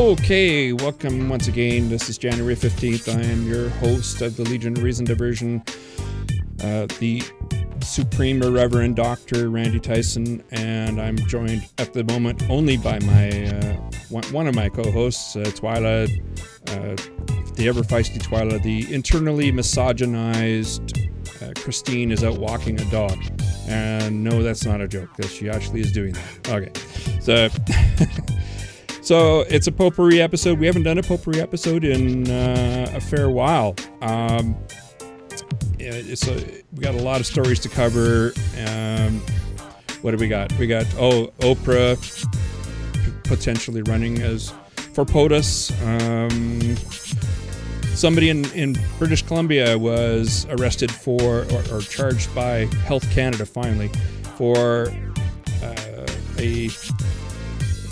Okay, welcome once again. This is January 15th. I am your host of the Legion of Reason Diversion, the Supreme Reverend Dr. Randy Tyson, and I'm joined at the moment only by my one of my co-hosts, Twyla, the ever feisty Twyla. The internally misogynized Christine is out walking a dog, and no, that's not a joke, because she actually is doing that. Okay, so. So it's a potpourri episode. We haven't done a potpourri episode in a fair while. We got a lot of stories to cover. What do we got? We got Oprah potentially running as for POTUS. Somebody in British Columbia was arrested for or charged by Health Canada finally for a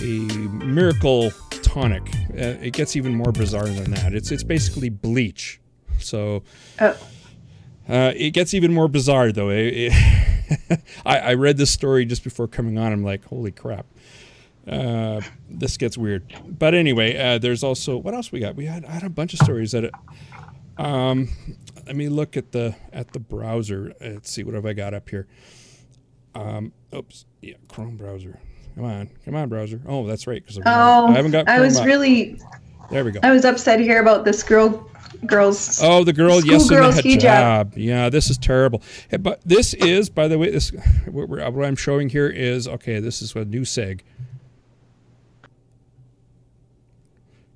miracle tonic. It gets even more bizarre than that. It's basically bleach. So it gets even more bizarre though. I read this story just before coming on. I'm like, holy crap. This gets weird. But anyway, there's also, what else we got? I had a bunch of stories that let me look at the browser. Let's see, what have I got up here? Oops. Yeah, Chrome browser. Come on, browser. Oh, that's right. Because I haven't got. There we go. I was upset to hear about this girl's. Oh, the girl, yes, in the hijab. hijab. Yeah, this is terrible. Hey, but this is, by the way, what I'm showing here is okay. This is a new seg.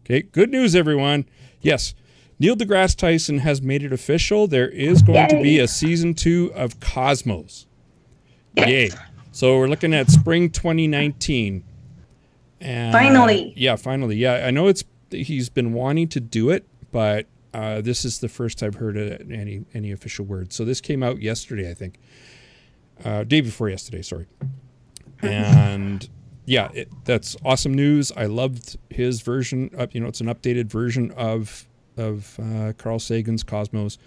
Okay, good news, everyone. Yes, Neil deGrasse Tyson has made it official. There is going to be a season 2 of Cosmos. Yay. So we're looking at spring 2019. And, finally. Finally. Yeah, I know he's been wanting to do it, but this is the first I've heard any official word. So this came out yesterday, I think. Day before yesterday, sorry. And yeah, that's awesome news. I loved his version. It's an updated version of Carl Sagan's Cosmos.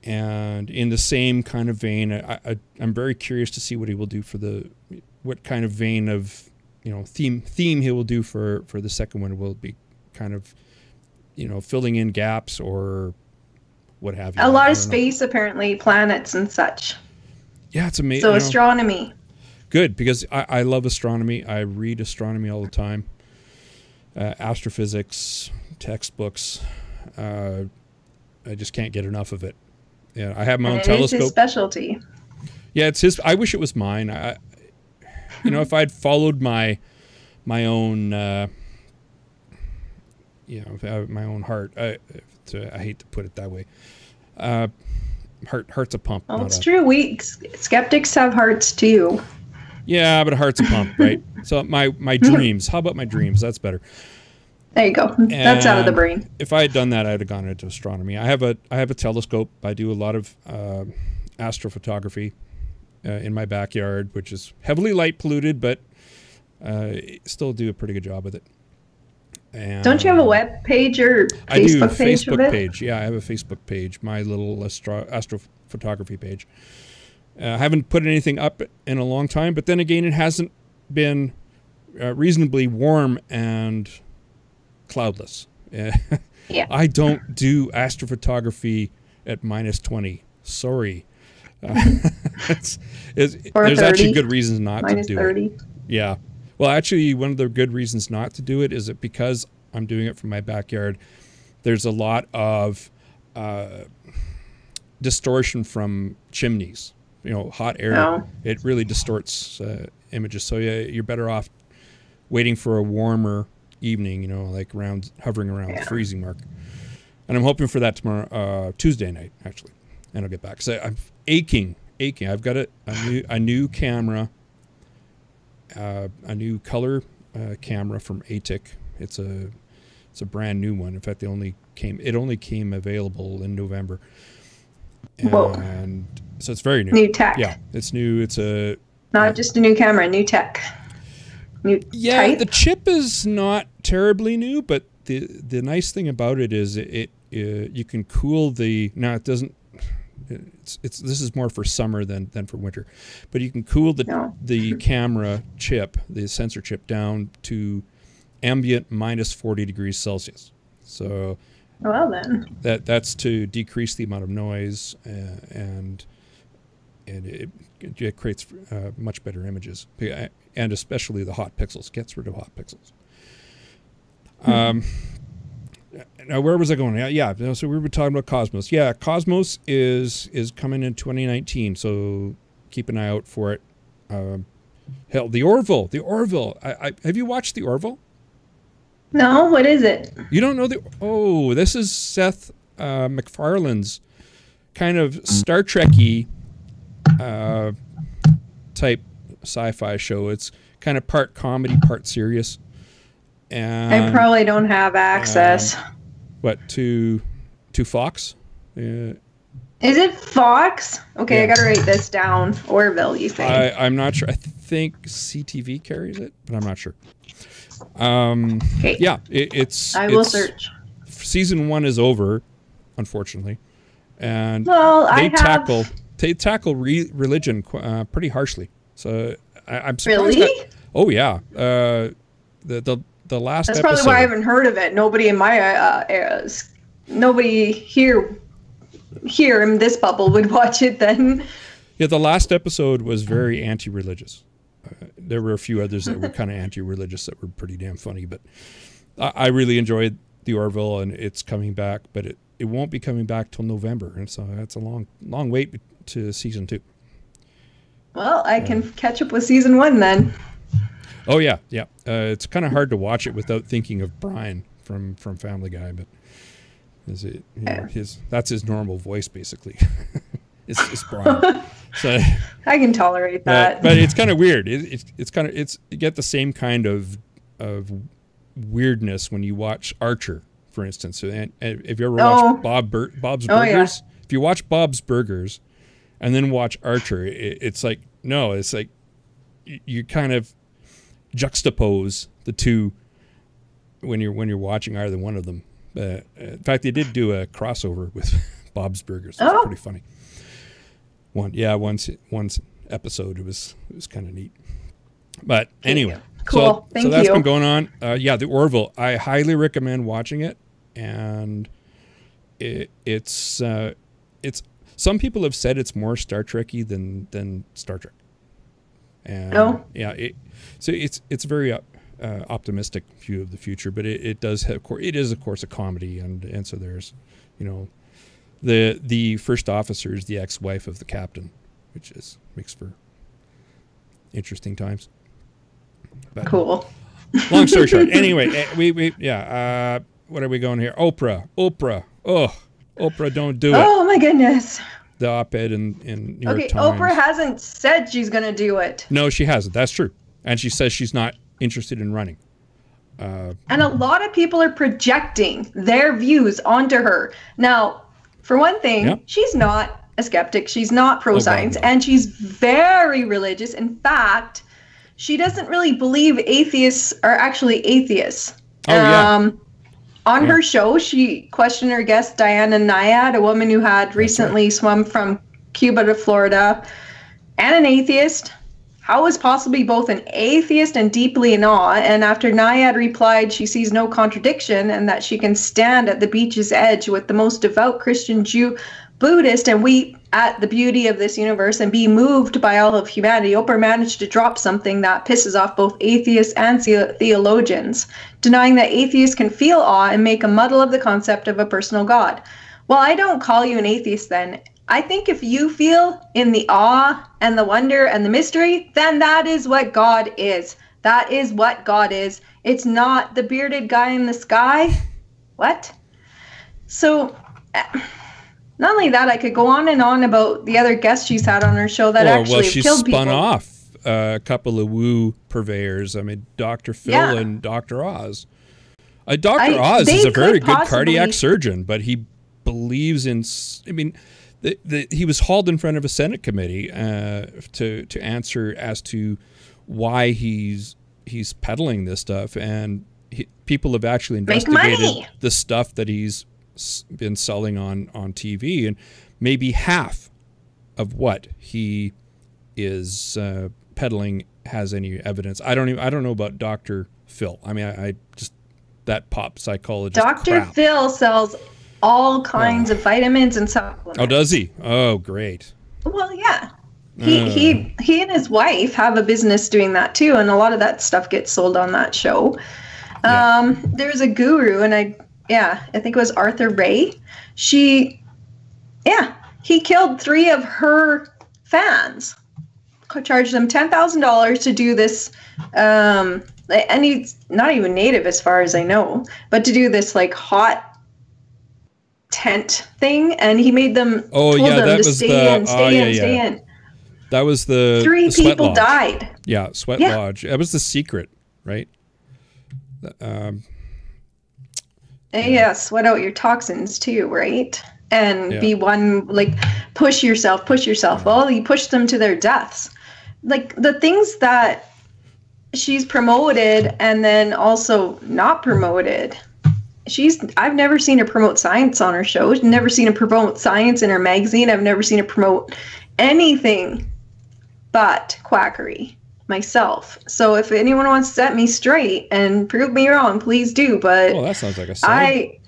And in the same kind of vein, I'm very curious to see what he will do for what kind of vein of, theme he will do for the second one. Will be kind of, filling in gaps or what have you. A lot of space, apparently, planets and such. Yeah, it's amazing. So astronomy. Good, because I love astronomy. I read astronomy all the time. Astrophysics, textbooks. I just can't get enough of it. Yeah, I have my own telescope. It's his specialty. Yeah, it's his. I wish it was mine. If I'd followed my own, my own heart. I hate to put it that way. Heart's a pump. Well, it's true. We skeptics have hearts too. Yeah, but a heart's a pump, right? So my dreams. How about my dreams? That's better. There you go. That's out of the brain. If I had done that, I'd have gone into astronomy. I have a telescope. I do a lot of astrophotography in my backyard, which is heavily light polluted, but still do a pretty good jop with it. And don't you have a web page or Facebook page? Facebook page. Yeah, I have a Facebook page. My little astrophotography page. I haven't put anything up in a long time, but then again, it hasn't been reasonably warm and cloudless. Yeah. I don't do astrophotography at -20. Sorry. There's actually good reasons not to do it. Yeah. Well, actually, one of the good reasons not to do it is that because I'm doing it from my backyard, there's a lot of distortion from chimneys. Hot air. Oh. It really distorts images. So yeah, you're better off waiting for a warmer evening, like hovering around the freezing mark. And I'm hoping for that tomorrow, Tuesday night, actually. And I'll get back. So I'm aching. I've got a new camera, a new color camera from Atik. It's a brand new one. In fact, it only came available in November. And so it's very new. New tech. Yeah, it's new. It's not just a new camera, new tech. Yeah, type. The chip is not terribly new, but the nice thing about it is you can cool the. Now it doesn't. This is more for summer than for winter, but you can cool the camera chip, the sensor chip, down to ambient minus 40 degrees Celsius. So well then, that's to decrease the amount of noise, and it creates much better images, and especially the hot pixels. Gets rid of hot pixels. Now, where was I going? Yeah, so we were talking about Cosmos. Yeah, Cosmos is coming in 2019, so keep an eye out for it. Hell, the Orville. Have you watched the Orville? No, what is it? You don't know this is Seth MacFarlane's kind of Star Trek-y type sci-fi show. It's kind of part comedy, part serious. And I probably don't have access. To Fox? Is it Fox? Okay, yeah. I gotta write this down. Orville, you think? I'm not sure. I think CTV carries it, but I'm not sure. Okay. Yeah, I will search. Season 1 is over, unfortunately, and they tackle religion pretty harshly. So I'm surprised. Really? Oh yeah. The last That's episode. probably why I haven't heard of it. Nobody in my nobody here in this bubble would watch it then. Yeah, the last episode was very anti-religious. There were a few others that were kind of anti-religious that were pretty damn funny, but I really enjoyed the Orville, and it's coming back, but it won't be coming back till November, and so that's a long wait to season 2. Well, I can catch up with season 1 then. Oh yeah. It's kind of hard to watch it without thinking of Brian from Family Guy, but that's his normal voice basically. it's Brian. So I can tolerate that. But it's kind of weird. You get the same kind of weirdness when you watch Archer, for instance. And if you ever watch Bob's Burgers, if you watch Bob's Burgers and then watch Archer, it's like you kind of juxtapose the two when you're watching either one of them. In fact, they did do a crossover with Bob's Burgers. It's pretty funny. One episode it was kind of neat. But anyway, cool. So that's been going on. The Orville. I highly recommend watching it, and it's some people have said it's more Star Trek-y than Star Trek. And it's a very optimistic view of the future, but it is of course a comedy, and so there's the first officer is the ex-wife of the captain, which makes for interesting times. But cool. Long story short, anyway, what are we going here? Oprah, Oprah, don't do it. Oh my goodness. The op-ed in New York Times. Oprah hasn't said she's going to do it. No, she hasn't. That's true. And she says she's not interested in running. And a lot of people are projecting their views onto her. Now, for one thing, she's not a skeptic. She's not pro-science. And she's very religious. In fact, she doesn't really believe atheists are actually atheists. On her show, she questioned her guest, Diana Nyad, a woman who had recently swum from Cuba to Florida, and an atheist. How is possibly both an atheist and deeply in awe? And after Nyad replied she sees no contradiction and that she can stand at the beach's edge with the most devout Christian, Jew, Buddhist, and weep at the beauty of this universe and be moved by all of humanity, Oprah managed to drop something that pisses off both atheists and theologians, denying that atheists can feel awe and make a muddle of the concept of a personal God. Well, I don't call you an atheist then. I think if you feel in the awe and the wonder and the mystery, then that is what God is. That is what God is. It's not the bearded guy in the sky. What? So, not only that, I could go on and on about the other guests she's had on her show that actually have killed people. Well, she spun off a couple of woo purveyors. I mean, Dr. Phil and Dr. Oz. Dr. Oz is a very good cardiac surgeon, but he believes in... I mean... he was hauled in front of a Senate committee to answer as to why he's peddling this stuff, and people have actually investigated the stuff that he's been selling on TV, and maybe half of what he is peddling has any evidence. I don't know about Dr. Phil. I mean, I just, that pop psychologist Dr. crap. Phil sells all kinds of vitamins and supplements. Oh, does he? Oh, great. Well, yeah. He and his wife have a business doing that too, and a lot of that stuff gets sold on that show. Yeah. There's a guru, and I think it was Arthur Ray. He killed 3 of her fans, charged them $10,000 to do this, and he's not even native as far as I know, but to do this like hot tent thing, and he made them told them to stay in. That was the 3 sweat people lodge. died. Yeah, sweat lodge. That was the secret, right? Sweat out your toxins too, right? And be one, like, push yourself. Well, you push them to their deaths. Like, the things that she's promoted and then also not promoted. I've never seen her promote science on her show. I've never seen her promote science in her magazine. I've never seen her promote anything but quackery myself. So if anyone wants to set me straight and prove me wrong, please do. But that sounds like a sign.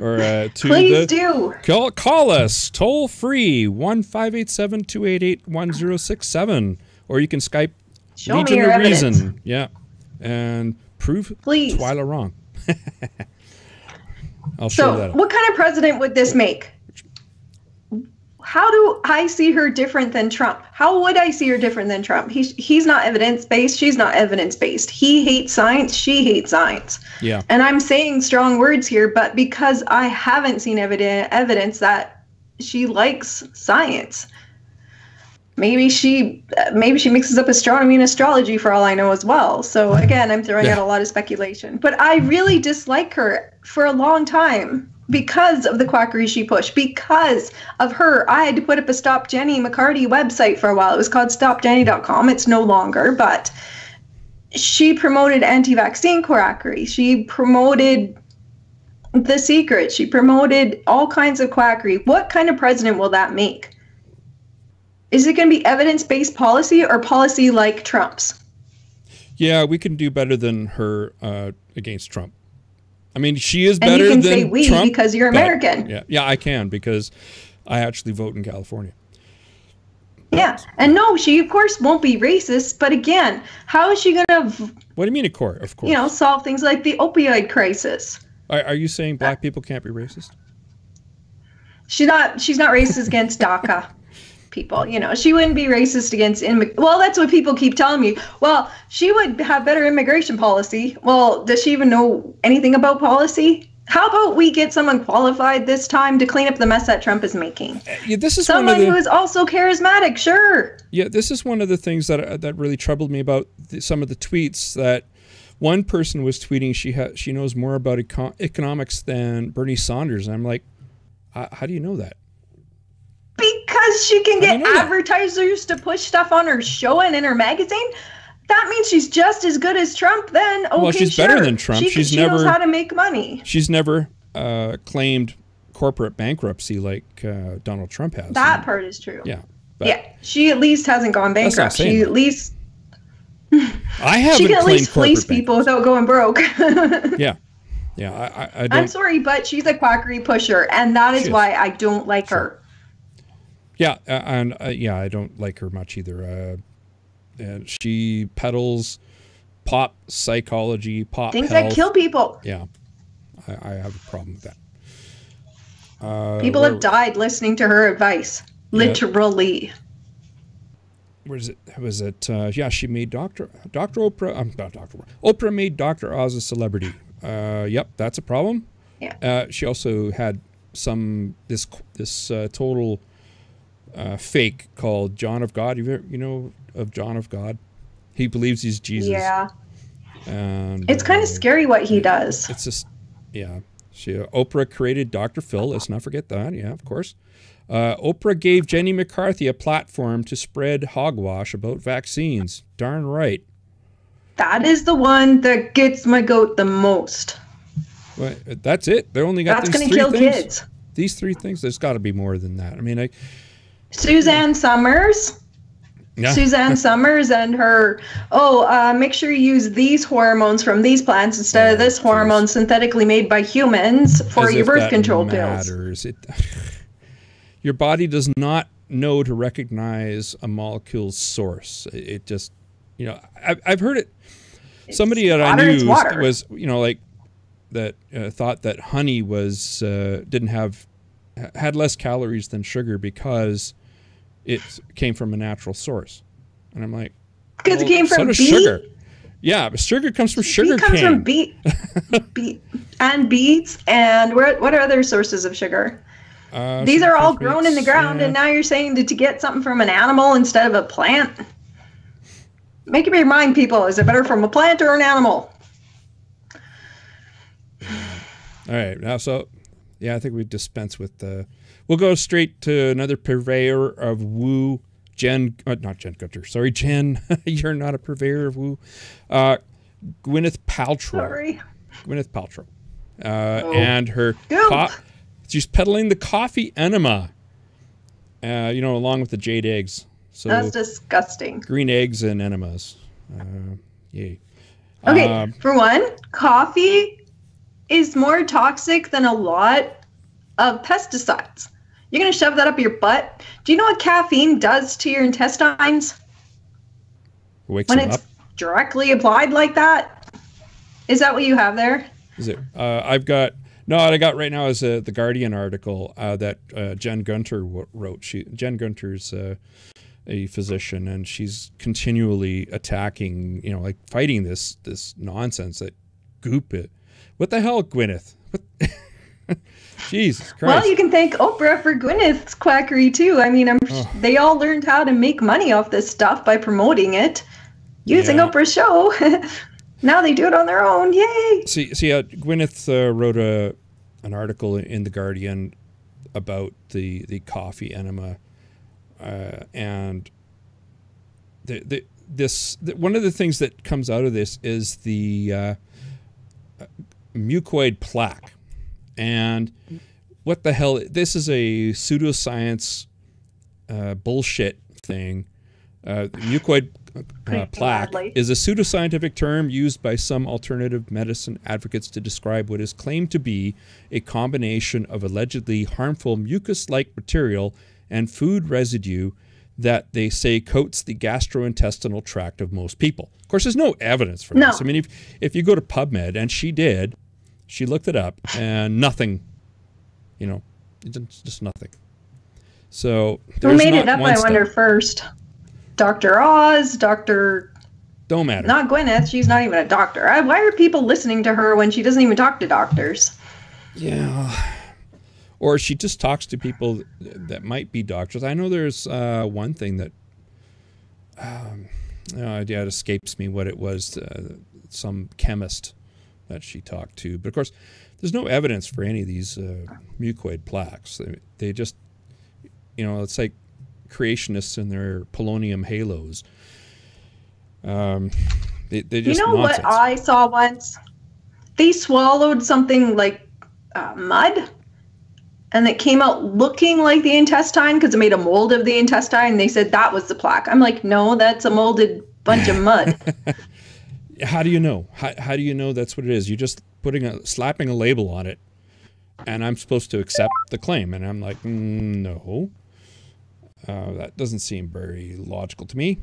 Or please do. Call us toll free 1-587-288-1067, or you can Skype Show me your evidence. Yeah, and prove Twyla wrong. I'll show that. What kind of president would this make? How do I see her different than Trump? How would I see her different than Trump? He's not evidence-based. She's not evidence-based. He hates science. She hates science. Yeah. And I'm saying strong words here, but because I haven't seen evidence that she likes science. Maybe she mixes up astronomy and astrology for all I know as well. So again, I'm throwing out a lot of speculation. But I really dislike her for a long time. Because of the quackery she pushed, because of her, I had to put up a Stop Jenny McCarty website for a while. It was called stopjenny.com. It's no longer, but she promoted anti-vaccine quackery. She promoted The Secret. She promoted all kinds of quackery. What kind of president will that make? Is it going to be evidence-based policy or policy like Trump's? Yeah, we can do better than her against Trump. I mean, she is better than Trump. And you can say we because you're American. Yeah, I can because I actually vote in California. Yeah, and no, she of course won't be racist. But again, how is she going to? What do you mean, of course? Solve things like the opioid crisis. Are you saying black people can't be racist? She's not racist against DACA people. She wouldn't be racist against well, that's what people keep telling me. Well, she would have better immigration policy. Well, does she even know anything about policy? How about we get someone qualified this time to clean up the mess that Trump is making? This is someone who is also charismatic. Sure. Yeah, this is one of the things that really troubled me about some of the tweets. That one person was tweeting she knows more about economics than Bernie Sanders, and I'm like, how do you know that? Because she can get advertisers to push stuff on her show and in her magazine. That means she's just as good as Trump then. Okay, well, she's better than Trump. She knows how to make money. She's never claimed corporate bankruptcy like Donald Trump has. That part is true. Yeah. She at least hasn't gone bankrupt. She at least... I haven't. She can at least fleece people without going broke. Yeah. Yeah, I don't... I'm sorry, but she's a quackery pusher, and that is why I don't like her. Yeah, and I don't like her much either. And she peddles pop psychology, pop things health. that kill people. Yeah, I have a problem with that. People have died listening to her advice, literally. Where is it? Was it? She made Dr. Oprah. Not Dr. Oprah made Dr. Oz a celebrity. Yep, that's a problem. Yeah. She also had this total fake called John of God. You know of John of God? He believes he's Jesus. Yeah. And it's kind of scary what he does. It's just, Oprah created Dr. Phil. Let's not forget that. Yeah, of course. Oprah gave Jenny McCarthy a platform to spread hogwash about vaccines. Darn right. That is the one that gets my goat the most. Well, that's it. They only got these 3 things. That's going to kill kids. These 3 things. There's got to be more than that. I mean, Suzanne Summers. Suzanne Summers and her, make sure you use these hormones from these plants instead of this hormone synthetically made by humans for your birth control pills. Your body does not know to recognize a molecule's source. It just, I've heard it. Somebody that I knew was, like that thought that honey was had less calories than sugar because it came from a natural source. And I'm like, because it came from sugar. Yeah, but sugar comes from sugar cane. It comes from beet and beets. And what are other sources of sugar? These are all grown in the ground, and now you're saying to get something from an animal instead of a plant? Make up your mind, people. Is it better from a plant or an animal? All right. Now, I think we dispense with we'll go straight to another purveyor of woo, not Jen Gunter. Sorry, Jen. You're not a purveyor of woo. Gwyneth Paltrow. Sorry. Gwyneth Paltrow. And her... Goop. She's peddling the coffee enema, along with the jade eggs. So that's disgusting. Green eggs and enemas. Yay. Okay, for one, coffee is more toxic than a lot of pesticides. You're going to shove that up your butt? Do you know what caffeine does to your intestines? Wakes when them it's up? Directly applied like that? Is that what you have there? Is it? I've got... No, what I got right now is the Guardian article that Jen Gunter wrote. Jen Gunter's a physician, and she's continually attacking, like fighting this nonsense that Goop it. What the hell, Gwyneth? Jesus Christ. Well, you can thank Oprah for Gwyneth's quackery too. I mean, they all learned how to make money off this stuff by promoting it, using Oprah's show. Now they do it on their own. Yay! See, Gwyneth wrote an article in The Guardian about the coffee enema, and one of the things that comes out of this is the mucoid plaque. And what the hell? This is a pseudoscience bullshit thing. Mucoid plaque is a pseudoscientific term used by some alternative medicine advocates to describe what is claimed to be a combination of allegedly harmful mucus-like material and food residue that they say coats the gastrointestinal tract of most people. Of course, there's no evidence for this. I mean, if you go to PubMed, and she looked it up, and nothing, just nothing. So who made it up, I wonder, first? Dr. Oz, Don't matter. Not Gwyneth. She's not even a doctor. Why are people listening to her when she doesn't even talk to doctors? Yeah. Or she just talks to people that might be doctors. I know there's one thing that, it escapes me what it was, some chemist that she talked to. But of course, there's no evidence for any of these mucoid plaques. They just, it's like creationists in their polonium halos. They just nonsense. What I saw once? They swallowed something like mud, and it came out looking like the intestine because it made a mold of the intestine. They said that was the plaque. I'm like, no, that's a molded bunch of mud. How do you know? How do you know that's what it is? You're just slapping a label on it, and I'm supposed to accept the claim. And I'm like, no. That doesn't seem very logical to me.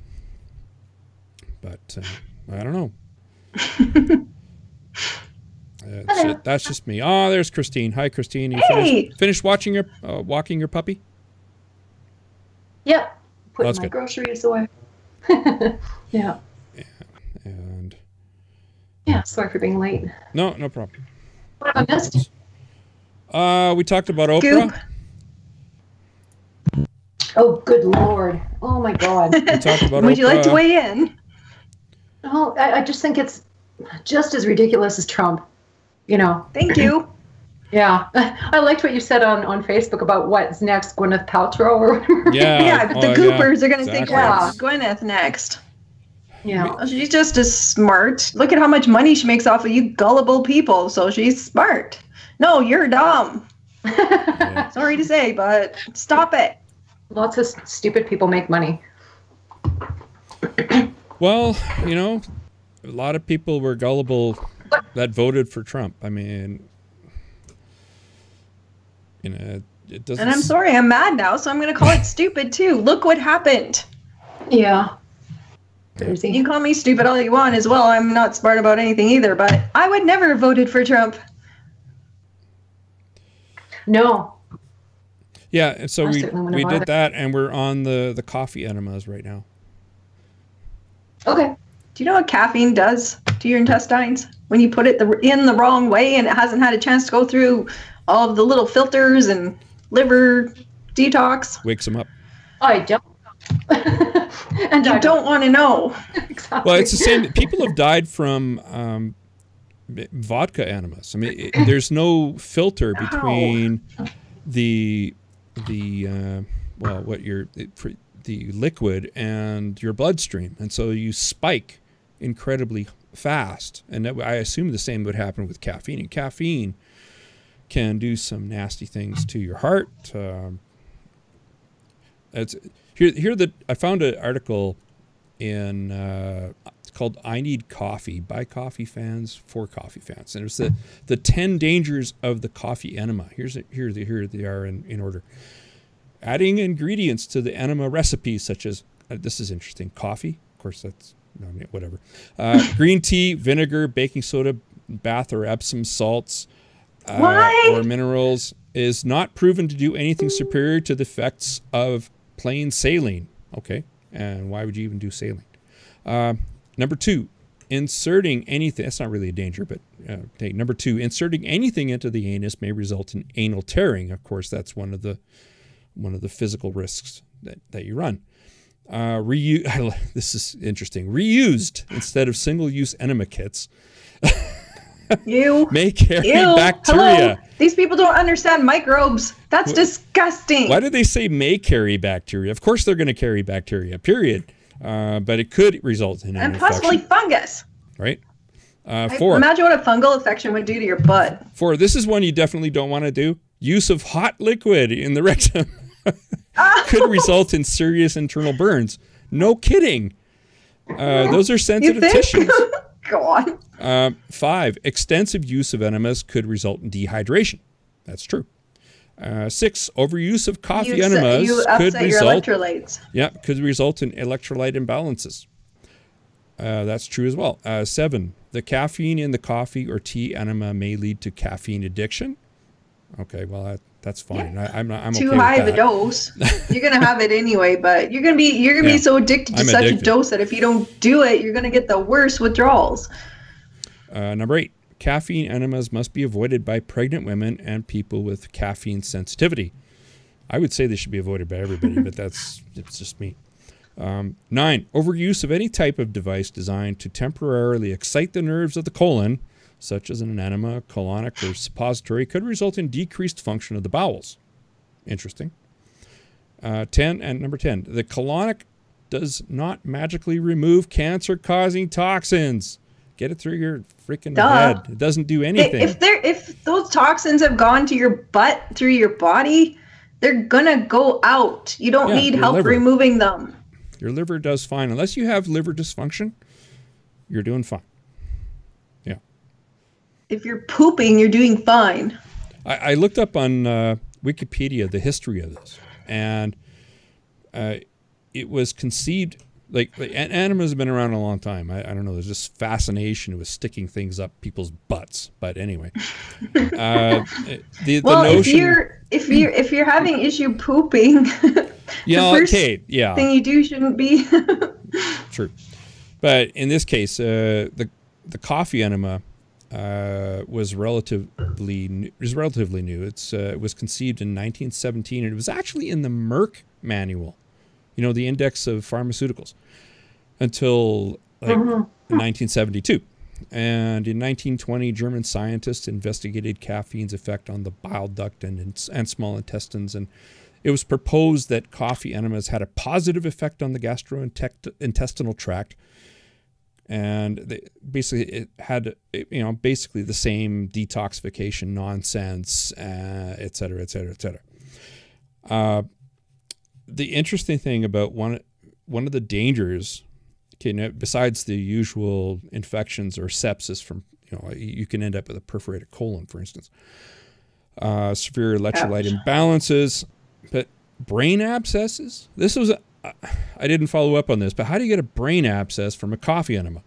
But I don't know. That's just me. Oh, there's Christine. Hi, Christine. You finished walking your puppy? Yep. Putting my groceries away. Yeah. And sorry for being late. No problem. What have I missed? We talked about Oprah. Goop. Oh, good Lord. Oh, my God. We talked about Would you like to weigh in? Oh, I just think it's just as ridiculous as Trump, Thank you. Yeah. I liked what you said on Facebook about what's next, Gwyneth Paltrow or whatever. Yeah, but the Goopers are going to think, Gwyneth next. Yeah. She's just as smart. Look at how much money she makes off of you gullible people, so she's smart. No, you're dumb. Sorry to say, but stop it. Lots of stupid people make money. Well, you know, a lot of people were gullible that voted for Trump. I mean, you know, it doesn't. And I'm sorry, I'm mad now, so I'm going to call it stupid too. Look what happened. Yeah. Crazy. You can call me stupid all you want as well. I'm not smart about anything either, but I would never have voted for Trump. No. Yeah, and so we did that, and we're on the coffee enemas right now. Okay. Do you know what caffeine does to your intestines when you put it in the wrong way and it hasn't had a chance to go through all of the little filters and liver detox? Wakes them up. I don't. And you don't want to know. Exactly. Well, it's the same. People have died from vodka enemas. I mean, there's no filter between the liquid and your bloodstream, and so you spike incredibly fast. And I assume the same would happen with caffeine. And caffeine can do some nasty things to your heart. I found an article in it's called "I Need Coffee" by coffee fans for coffee fans, and it was the 10 dangers of the coffee enema. Here they are in order. Adding ingredients to the enema recipes, such as this is interesting: coffee, of course, that's whatever, green tea, vinegar, baking soda, bath or Epsom salts, or minerals, is not proven to do anything superior to the effects of plain saline. Okay, and why would you even do saline? Number 2, inserting anything. That's not really a danger, but number 2, inserting anything into the anus may result in anal tearing. Of course, that's one of the physical risks that you run. This is interesting. Reused instead of single-use enema kits. You may carry bacteria. Hello? These people don't understand microbes. That's disgusting. Why do they say may carry bacteria? Of course they're going to carry bacteria, period. But it could result in an and possibly infection. Fungus. Right? 4. Imagine what a fungal infection would do to your butt. 4. This is one you definitely don't want to do. Use of hot liquid in the rectum could result in serious internal burns. No kidding. Those are sensitive tissues. Go on. 5. Extensive use of enemas could result in dehydration. That's true. 6. Overuse of coffee enemas could result. Your electrolytes. Yeah, could result in electrolyte imbalances. That's true as well. 7. The caffeine in the coffee or tea enema may lead to caffeine addiction. Okay, well that's fine. Yeah. I'm too okay high with of a dose. You're gonna have it anyway, but you're gonna be so addicted to such a dose that if you don't do it, you're gonna get the worst withdrawals. Number 8. Caffeine enemas must be avoided by pregnant women and people with caffeine sensitivity. I would say they should be avoided by everybody, but it's just me. 9. Overuse of any type of device designed to temporarily excite the nerves of the colon, such as an enema, colonic, or suppository, could result in decreased function of the bowels. Interesting. 10 and number 10. The colonic does not magically remove cancer-causing toxins. Get it through your freaking head. It doesn't do anything. If those toxins have gone to your butt through your body, they're gonna go out. You don't need help removing them. Your liver does fine. Unless you have liver dysfunction, you're doing fine. Yeah. If you're pooping, you're doing fine. I looked up on Wikipedia the history of this, and it was conceived. Like enemas have been around a long time. I don't know. There's this fascination with sticking things up people's butts. But anyway, the notion. if you're having issue pooping, yeah, the first thing you do shouldn't be. True, but in this case, the coffee enema was relatively new. It was conceived in 1917, and it was actually in the Merck manual. You know, the Index of Pharmaceuticals, until 1972. And in 1920, German scientists investigated caffeine's effect on the bile duct and small intestines. And it was proposed that coffee enemas had a positive effect on the gastrointestinal tract. And it had, basically the same detoxification nonsense, et cetera, et cetera, et cetera. The interesting thing about one of the dangers Okay, now besides the usual infections or sepsis from, you can end up with a perforated colon, for instance. Severe electrolyte imbalances, but brain abscesses. This was, I didn't follow up on this, but how do you get a brain abscess from a coffee enema?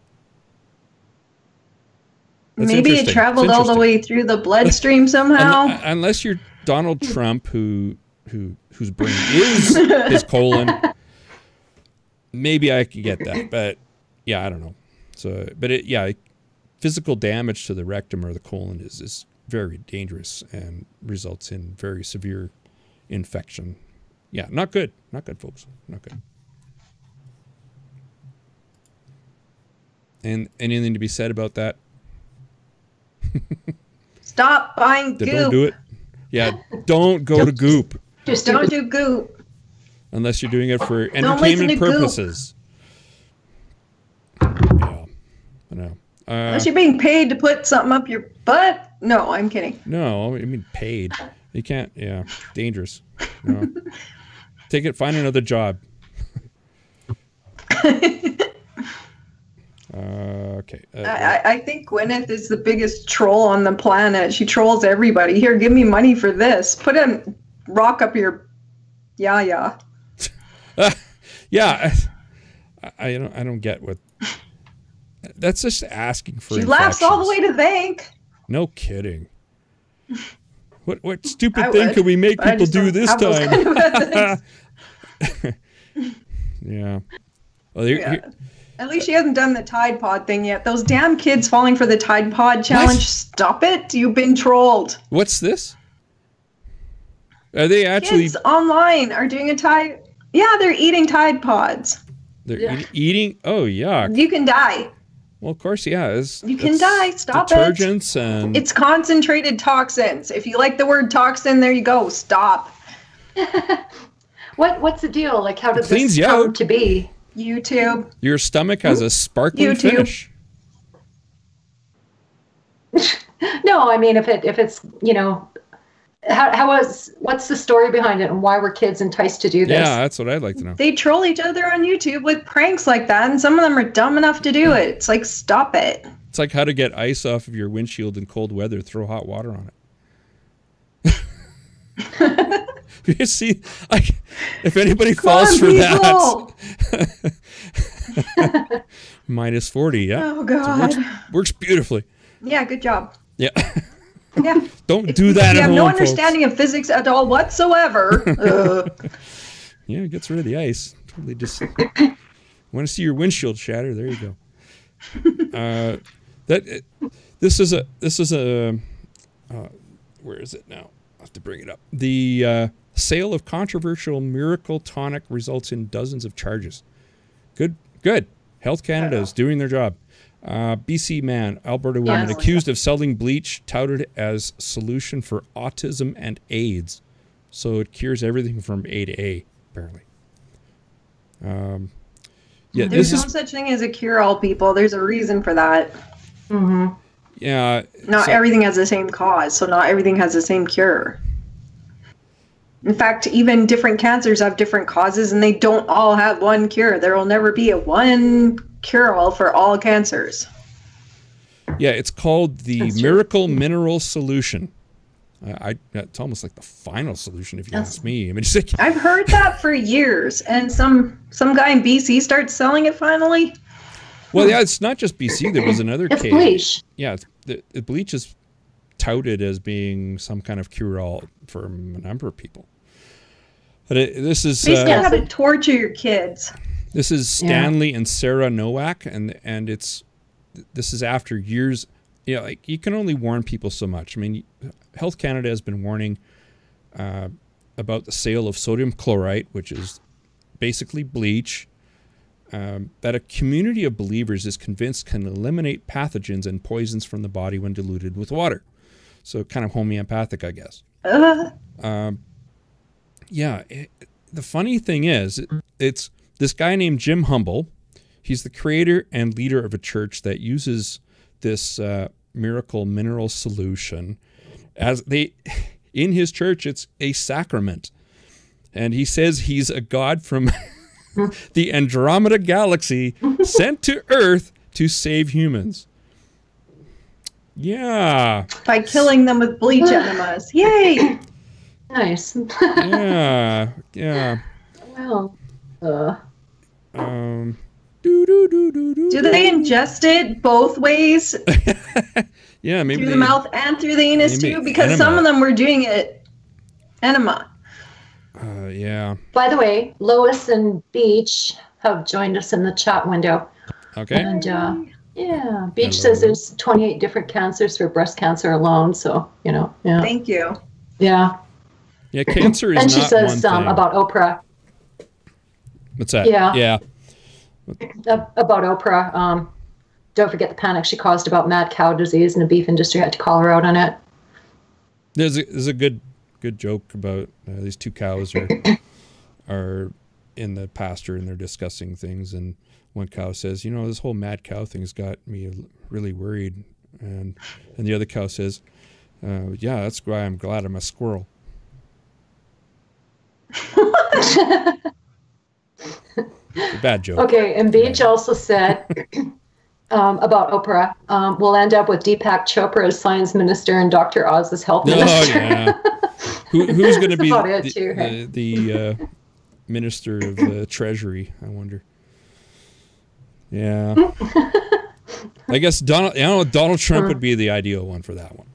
That's maybe it traveled all the way through the bloodstream somehow. Unless you're Donald Trump, whose brain is his colon. Maybe I could get that, but yeah, I don't know. So, but physical damage to the rectum or the colon is very dangerous and results in very severe infection. Yeah, not good. Not good, folks. Not good. And anything to be said about that? Stop buying Goop. Don't do it. Yeah, don't go to Goop. Just don't do Goop. Unless you're doing it for entertainment purposes. Yeah, I know. Unless you're being paid to put something up your butt. No, I'm kidding. No, I mean paid. You can't. Yeah, dangerous. No. Take it. Find another job. Okay. I think Gwyneth is the biggest troll on the planet. She trolls everybody. Here, give me money for this. Put a rock up your. Yeah. Yeah, I don't get what. That's just asking for. She laughs all the way to the bank. No kidding. What stupid thing could we make people do this time? Yeah. Well, at least she hasn't done the Tide Pod thing yet. Those damn kids falling for the Tide Pod challenge. What? Stop it! You've been trolled. What's this? Are they actually? Kids online are doing a Tide. Yeah, they're eating Tide Pods. They're eating. Oh yeah. You can die. Well, of course, yeah. You can die. Stop detergents it. And it's concentrated toxins. If you like the word toxin, there you go. Stop. What's the deal? Like, how does this come to be? YouTube. Your stomach has a sparkling finish. No, I mean if it's what's the story behind it and why were kids enticed to do this? Yeah, that's what I'd like to know. They troll each other on YouTube with pranks like that, and some of them are dumb enough to do it. It's like, stop it. It's like how to get ice off of your windshield in cold weather. Throw hot water on it. You see, if anybody falls for that, minus 40, yeah. Oh, God. So works beautifully. Yeah, good job. Yeah. Yeah. Don't do that at home, you have no folks. understanding of physics at all whatsoever. Yeah, it gets rid of the ice. Totally just want to see your windshield shatter. There you go. This is a where is it now? I'll have to bring it up. The sale of controversial miracle tonic results in dozens of charges. Good. Health Canada is doing their job. BC man, Alberta woman accused of selling bleach touted as solution for autism and AIDS. So it cures everything from A to A, apparently. There's no such thing as a cure-all, people. There's a reason for that. Mm-hmm. Yeah. Not everything has the same cause, so not everything has the same cure. In fact, even different cancers have different causes, and they don't all have one cure. There will never be a one cure-all for all cancers. Yeah, it's called the Miracle Mineral Solution. It's almost like the final solution, if you ask me. I mean, I've heard that for years, and some guy in BC starts selling it finally. Well, yeah, it's not just BC. There was another case. Bleach. Yeah, the bleach is touted as being some kind of cure-all for a number of people. But this is you still have to torture your kids. This is Stanley and Sarah Nowak, and this is after years. Like, you can only warn people so much. I mean, Health Canada has been warning about the sale of sodium chlorite, which is basically bleach, that a community of believers is convinced can eliminate pathogens and poisons from the body when diluted with water. So kind of homeopathic, I guess. The funny thing is, it's this guy named Jim Humble. He's the creator and leader of a church that uses this miracle mineral solution in his church. It's a sacrament, and he says he's a god from the Andromeda Galaxy sent to Earth to save humans. Yeah. By killing them with bleach enemas. Yay! Nice. Yeah. Yeah. Well, Do they ingest it both ways? Yeah, maybe through the mouth and through the anus too? Because enema. some of them were doing it enema. Yeah. by the way, Lois and Beach have joined us in the chat window. Okay. And yeah, Beach says there's 28 different cancers for breast cancer alone. So, you know, yeah. Thank you. Yeah. Yeah, cancer is and she not says one thing. about Oprah. What's that? Yeah. Yeah. About Oprah. Don't forget the panic she caused about mad cow disease, and the beef industry had to call her out on it. There's a good joke about these two cows are in the pasture and they're discussing things, and one cow says, you know, this whole mad cow thing's got me really worried, and the other cow says, yeah, that's why I'm glad I'm a squirrel. A bad joke. Okay, and Beach also said about Oprah, we'll end up with Deepak Chopra as science minister and Dr. Oz as health minister. Oh, yeah. Who's going to be the minister of the treasury, I wonder. Yeah. I guess Donald Trump would be the ideal one for that one.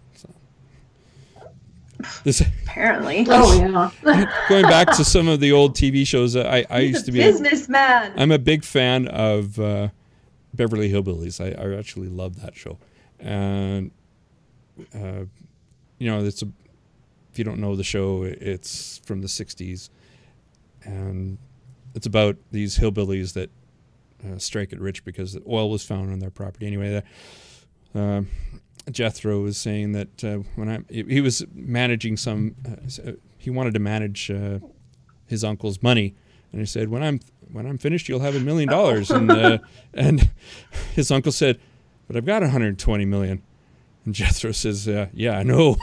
So. Apparently. Oh, yeah. Going back to some of the old TV shows, I used to be businessman. I'm a big fan of Beverly Hillbillies. I actually love that show, and you know, if you don't know the show, it's from the '60s, and it's about these hillbillies that strike it rich because the oil was found on their property. Anyway, Jethro was saying that he was managing he wanted to manage his uncle's money, and he said, when I'm finished, you'll have $1 million. And his uncle said, but I've got 120 million. And Jethro says, yeah, I know.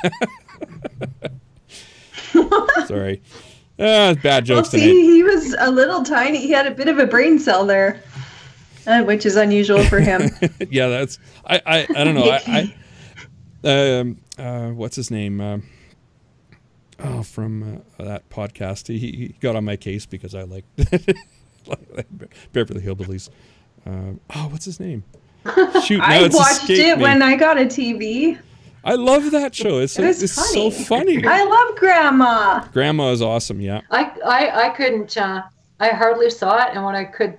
Sorry. Bad jokes tonight. He was a little tiny. He had a bit of a brain cell there, which is unusual for him. Yeah, that's I don't know. What's his name? From that podcast. He got on my case because I liked Beverly Hillbillies. What's his name? Shoot, I watched it when I got a TV. I love that show. It's funny. So funny. I love Grandma. Grandma is awesome. Yeah. I couldn't. I hardly saw it, and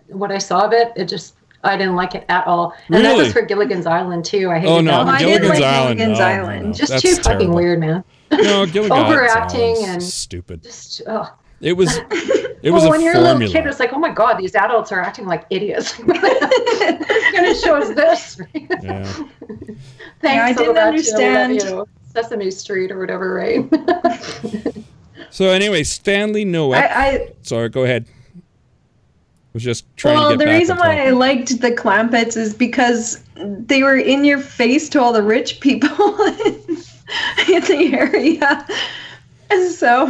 what I saw of it, I didn't like it at all. And really? That was for Gilligan's Island too. I hated that. I didn't like Gilligan's Island. No. Just too fucking weird, man. No, Gilligan's overacting and stupid. Just, It was a when you're formula. a little kid, it's like, oh my god, these adults are acting like idiots. It's gonna show us this. Yeah. Thanks. I didn't understand. Sesame Street or whatever, right? So anyway, Stanley Nowak. Sorry, go ahead. Was just trying to get the back reason why I liked the Clampets is because they were in your face to all the rich people in the area. So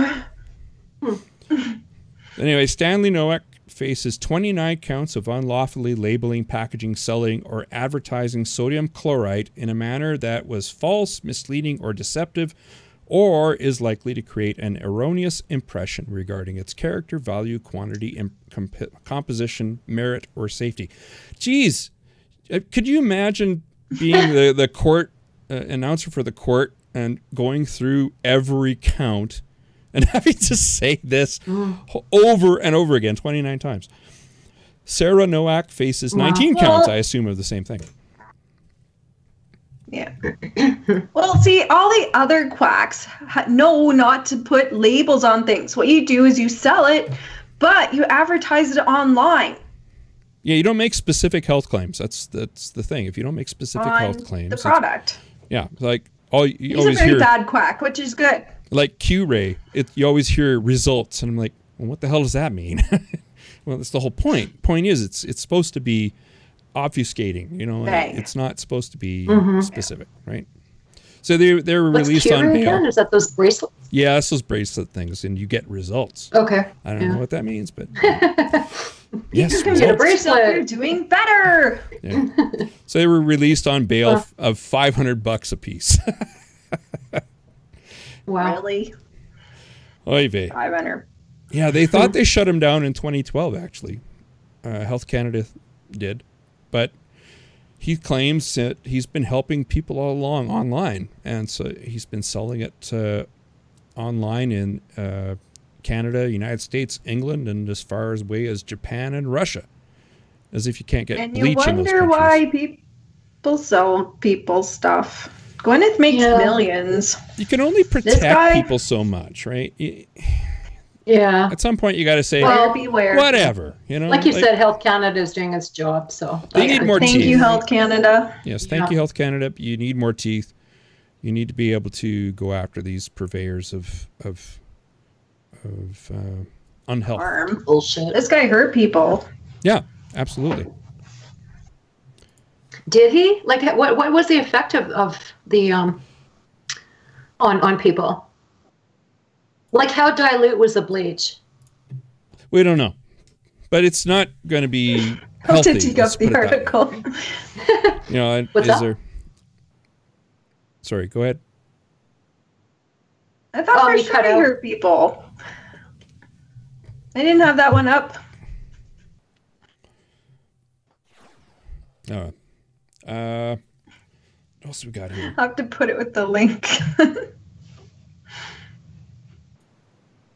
anyway, Stanley Nowak faces 29 counts of unlawfully labeling, packaging, selling, or advertising sodium chloride in a manner that was false, misleading, or deceptive, or is likely to create an erroneous impression regarding its character, value, quantity, composition, merit, or safety. Geez, could you imagine being the court announcer for the court and going through every count and having to say this over and over again 29 times? Sarah Nowak faces 19 counts, I assume, of the same thing. Yeah. Well, see, all the other quacks know not to put labels on things. What you do is you sell it, but you advertise it online. Yeah, you don't make specific health claims. That's the thing. If you don't make specific health claims, the product. Yeah, like He's always a very bad quack, which is good. Like Q-Ray, you always hear results, and I'm like, well, what the hell does that mean? Well, that's the whole point. Point is, it's supposed to be obfuscating, you know. Right. It's not supposed to be specific, right? So they were released on bail. Again? Is that those bracelets? Yeah, it's those bracelet things, and you get results. Okay. I don't know what that means, but Yes, you can get a get bracelet. You're doing better. Yeah. So they were released on bail of $500 a piece. Wow. Really? Oy vey. 500. Yeah, they thought they shut him down in 2012, actually. Health Canada did. But he claims that he's been helping people all along online. And so he's been selling it online in Canada, United States, England, and as far away as Japan and Russia. As if you can't get And bleach in those countries. you wonder why people sell people stuff. Gwyneth makes millions. You can only protect people so much, right? Yeah. At some point, you got to say, beware. Whatever. You know, like you said, Health Canada is doing its job. So they need more teeth. Thank you, Health Canada. Yes, thank you, Health Canada. You need more teeth. You need to be able to go after these purveyors of unhealth. Harm. Bullshit. This guy hurt people. Yeah, absolutely. Did he? Like, what was the effect of the on people? Like, how dilute was the bleach? We don't know, but it's not going to be How healthy. to dig up the article. You know, What's is that? there? Sorry, go ahead. I thought for you sure cut he out. hurt people. I didn't have that one up. Oh. What else we got here? I'll have to put it with the link.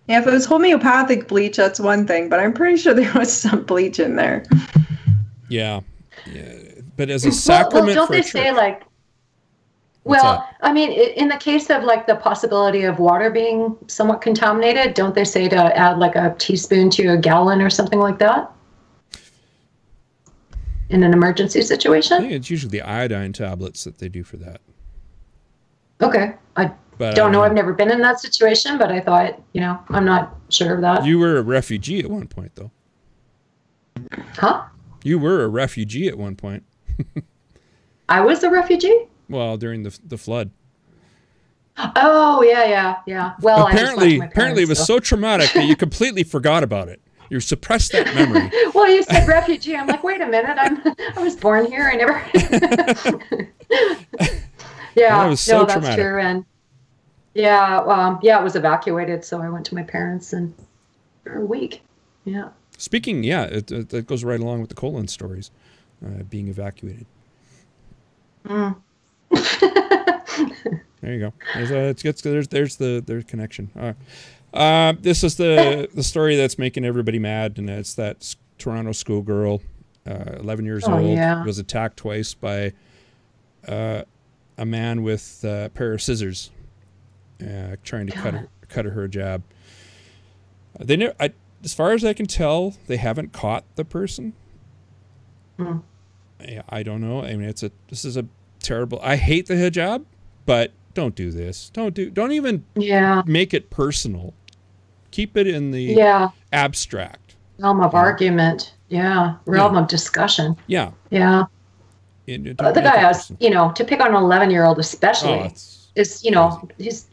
Yeah, if it was homeopathic bleach, that's one thing, but I'm pretty sure there was some bleach in there. Yeah. But as a sacrament don't for they a church, say like? What's Well, that? I mean, in the case of like the possibility of water being somewhat contaminated, don't they say to add like a teaspoon to a gallon or something like that? In an emergency I situation? think it's usually the iodine tablets that they do for that. Okay. I But don't know. I've never been in that situation, but I thought, I'm not sure of that. You were a refugee at one point, though. Huh? You were a refugee at one point. I was a refugee? Well, during the flood. Oh, yeah. Well, apparently I just left my parents, it was so traumatic that you completely forgot about it. You suppressed that memory. Well, you said refugee. I'm like, wait a minute. I was born here. I never. Yeah, it was so no, that's traumatic. true. And it was evacuated, so I went to my parents and for a week. Yeah. Speaking, it goes right along with the colon stories, being evacuated. Mm. There you go. There's the connection. This is the story that's making everybody mad, and it's that Toronto schoolgirl, 11 years old, was attacked twice by a man with a pair of scissors, trying to cut her hijab. As far as I can tell, they haven't caught the person. Mm. I don't know. I mean, this is a terrible. I hate the hijab, but don't do this. Don't even make it personal. Keep it in the abstract realm of argument. Yeah, realm of discussion. Yeah. Yeah. The guy has, to pick on an 11-year-old especially is, he's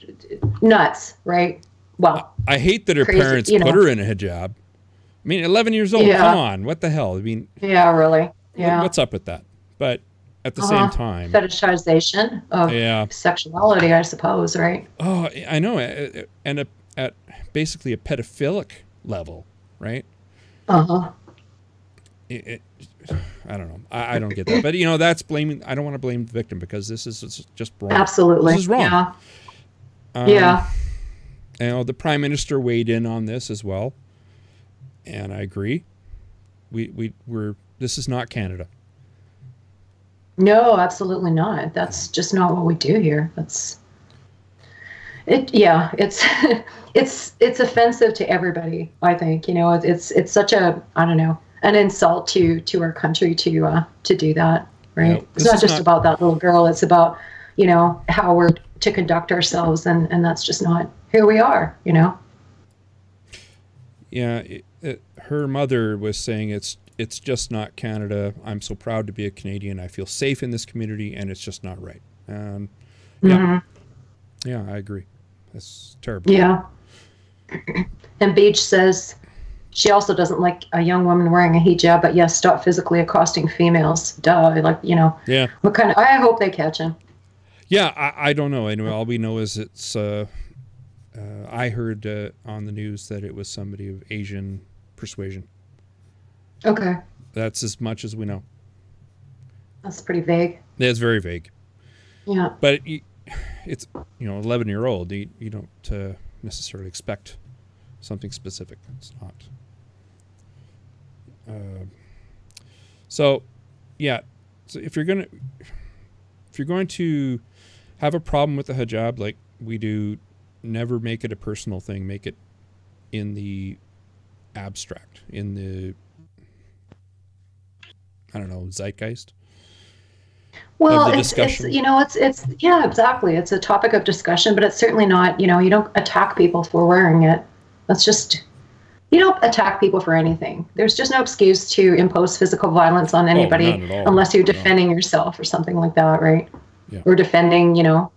nuts, right? Well, I hate that her parents put her in a hijab. I mean, 11 years old, come on, what the hell? I mean, yeah, really. Yeah. What's up with that? But at the same time, fetishization of sexuality, I suppose, right? Oh, I know. And at basically a pedophilic level, right? Uh-huh. I don't know. I don't get that. But, that's blaming. I don't want to blame the victim because this is just wrong. Absolutely. This is wrong. Yeah. The Prime Minister weighed in on this as well. And I agree. This is not Canada. No, absolutely not. That's just not what we do here. It's offensive to everybody, I think. It's such a, I don't know, an insult to our country to do that, right? Yeah, it's not just about that little girl. It's about, how we're to conduct ourselves, and that's just not who we are, Yeah, her mother was saying it's just not Canada. I'm so proud to be a Canadian. I feel safe in this community, and it's just not right. Yeah, I agree. That's terrible. Yeah. And Beach says, she also doesn't like a young woman wearing a hijab, but yes, stop physically accosting females. Duh. Like, you know. Yeah. What kind of, I hope they catch him. Yeah, I don't know. Anyway, all we know is it's, I heard on the news that it was somebody of Asian persuasion. Okay. That's as much as we know. That's pretty vague. It's very vague. Yeah. But it's, 11-year-old. You don't necessarily expect something specific. It's not. So, yeah. So if you're going to have a problem with the hijab like we do, never make it a personal thing. Make it in the abstract, in the, I don't know, zeitgeist. Well, it's yeah, exactly. It's a topic of discussion, but it's certainly not, you don't attack people for wearing it. That's just, you don't attack people for anything. There's just no excuse to impose physical violence on anybody unless you're defending yourself or something like that, right? Yeah. Or defending, you're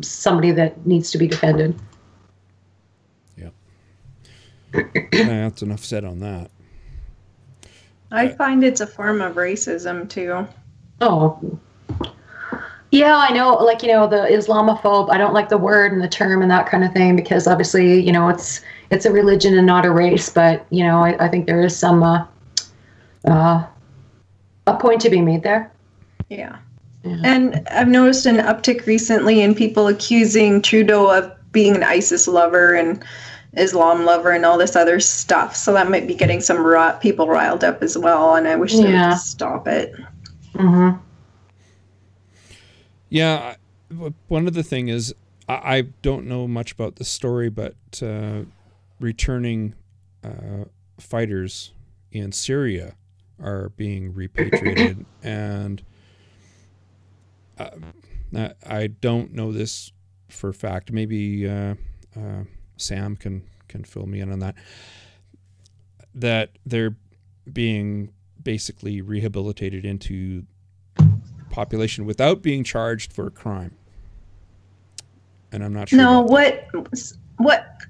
somebody that needs to be defended. Yeah. That's enough said on that. I find it's a form of racism too. Oh, yeah, I know. Like, the Islamophobe, I don't like the word and the term and that kind of thing because obviously, it's a religion and not a race. But, I think there is some, a point to be made there. Yeah. And I've noticed an uptick recently in people accusing Trudeau of being an ISIS lover and Islam lover and all this other stuff. So that might be getting some people riled up as well. And I wish they would just stop it. Mm-hmm. Yeah, one of the thing is I don't know much about the story, but returning fighters in Syria are being repatriated, and I don't know this for a fact. Maybe Sam can fill me in on that. That they're being basically rehabilitated into population without being charged for a crime. And I'm not sure. No, what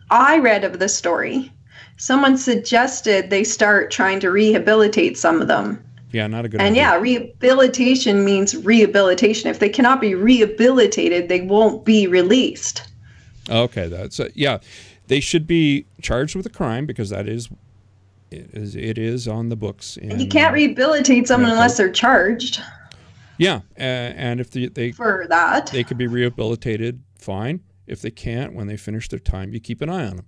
I read of the story, someone suggested they start trying to rehabilitate some of them. Yeah, not a good idea. And rehabilitation means rehabilitation. If they cannot be rehabilitated, they won't be released. Okay, that's yeah. They should be charged with a crime because that is it is on the books. You can't rehabilitate someone unless they're charged. Yeah, and if they for that, they could be rehabilitated. Fine. If they can't, when they finish their time, you keep an eye on them.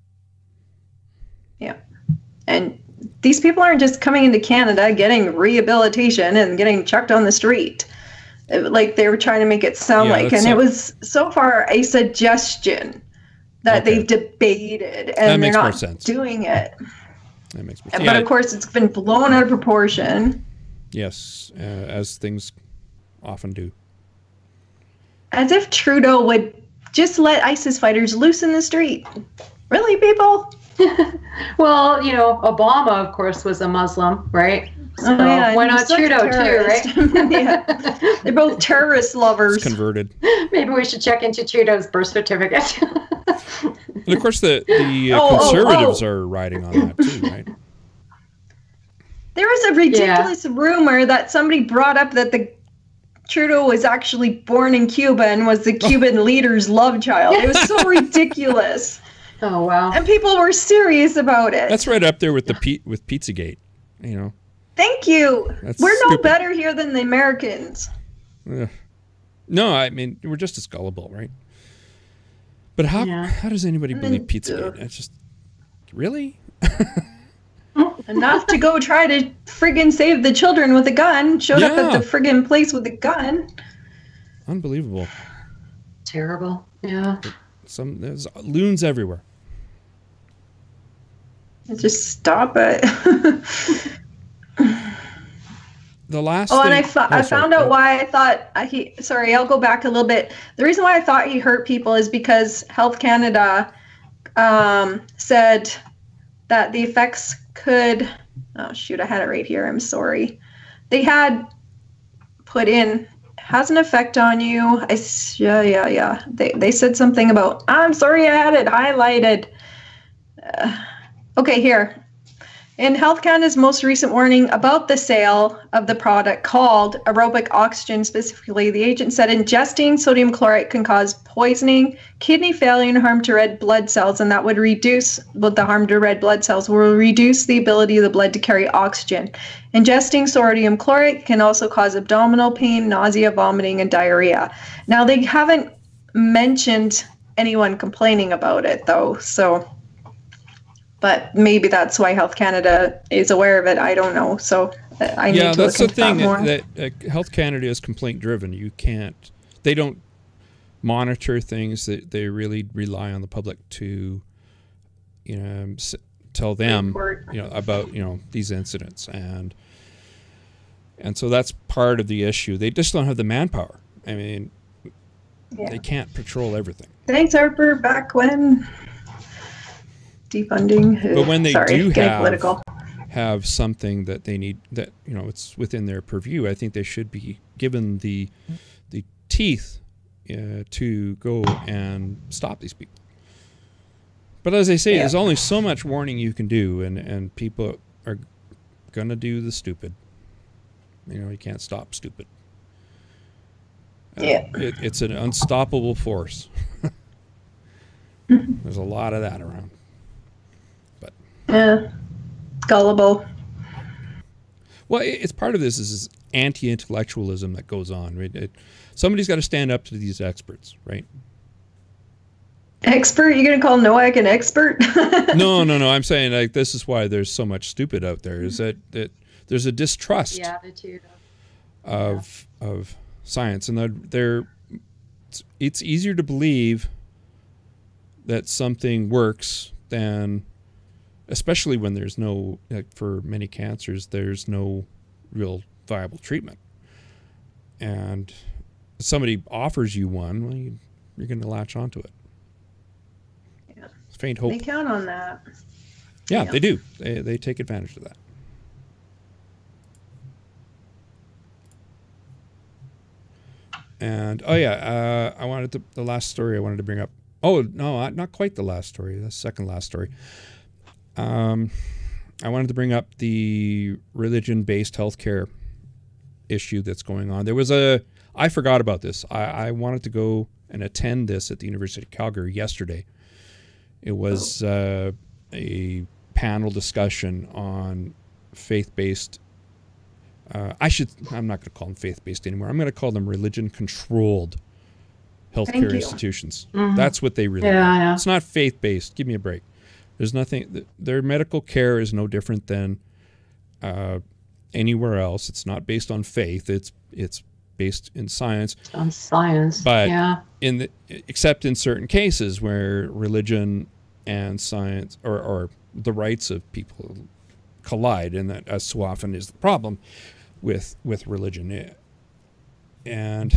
Yeah, and these people aren't just coming into Canada getting rehabilitation and getting chucked on the street, like they were trying to make it sound like. And it was so far a suggestion that they've debated, and they're not doing it. That makes more sense. But of course, it's been blown out of proportion. Yes, as things often do. As if Trudeau would just let ISIS fighters loose in the street. Really, people? Well, Obama, of course, was a Muslim, right? So why not Trudeau too, right? Yeah. They're both terrorist lovers. It's converted. Maybe we should check into Trudeau's birth certificate. And of course, the conservatives are riding on that too, right? There was a ridiculous rumor that somebody brought up that the Trudeau was actually born in Cuba and was the Cuban leader's love child. It was so ridiculous. Oh, wow. And people were serious about it. That's right up there with with Pizzagate, Thank you. That's we're stupid. no better here than the Americans. No, I mean, we're just as gullible, right? But how does anybody believe Pizzagate? It's just, really? Enough to go try to friggin' save the children with a gun. Showed up at the friggin' place with a gun. Unbelievable. Terrible. Yeah. There's loons everywhere. Just stop it. The last and I found out why I thought I'll go back a little bit. The reason why I thought he hurt people is because Health Canada said that the effects could, I had it right here. I'm sorry. They had put in, has an effect on you. They said something about, I'm sorry, I had it highlighted. Okay, here. In Health Canada's most recent warning about the sale of the product called aerobic oxygen, specifically, the agent said ingesting sodium chloride can cause poisoning, kidney failure, and harm to red blood cells, and that would reduce, but the harm to red blood cells will reduce the ability of the blood to carry oxygen. Ingesting sodium chloride can also cause abdominal pain, nausea, vomiting, and diarrhea. Now, they haven't mentioned anyone complaining about it, though, so... But maybe that's why Health Canada is aware of it. I don't know. So I need to that's look the thing that more. that Health Canada is complaint driven. You can't. They don't monitor things. That they really rely on the public to, tell them, about these incidents, and so that's part of the issue. They just don't have the manpower. I mean, they can't patrol everything. Thanks, Harper. Back when. Defunding. But when they do have something that they need, that it's within their purview, I think they should be given the teeth to go and stop these people. But as I say, there's only so much warning you can do, and people are gonna do the stupid. You can't stop stupid. It's an unstoppable force. There's a lot of that around. Yeah, gullible. Well, it's part of this is anti-intellectualism that goes on. Right? Somebody's got to stand up to these experts, right? Expert? You're going to call Noack an expert? No. I'm saying this is why there's so much stupid out there. Is that there's a distrust of science, and it's easier to believe that something works than. Especially when there's no, for many cancers, there's no real viable treatment. And if somebody offers you one, well, you're going to latch onto it. Yeah. Faint hope. They count on that. Yeah, they do. They take advantage of that. And, I wanted the last story I wanted to bring up. Oh, no, not quite the last story. The second last story. I wanted to bring up the religion-based healthcare issue that's going on. I forgot about this. I wanted to go and attend this at the University of Calgary yesterday. It was a panel discussion on faith-based. I'm not going to call them faith-based anymore. I'm going to call them religion-controlled healthcare institutions. Mm-hmm. That's what they really are. Yeah. It's not faith-based. Give me a break. There's nothing. Their medical care is no different than anywhere else. It's not based on faith. It's based in science. On science, but except in certain cases where religion and science or the rights of people collide, and that, as so often is the problem with religion. And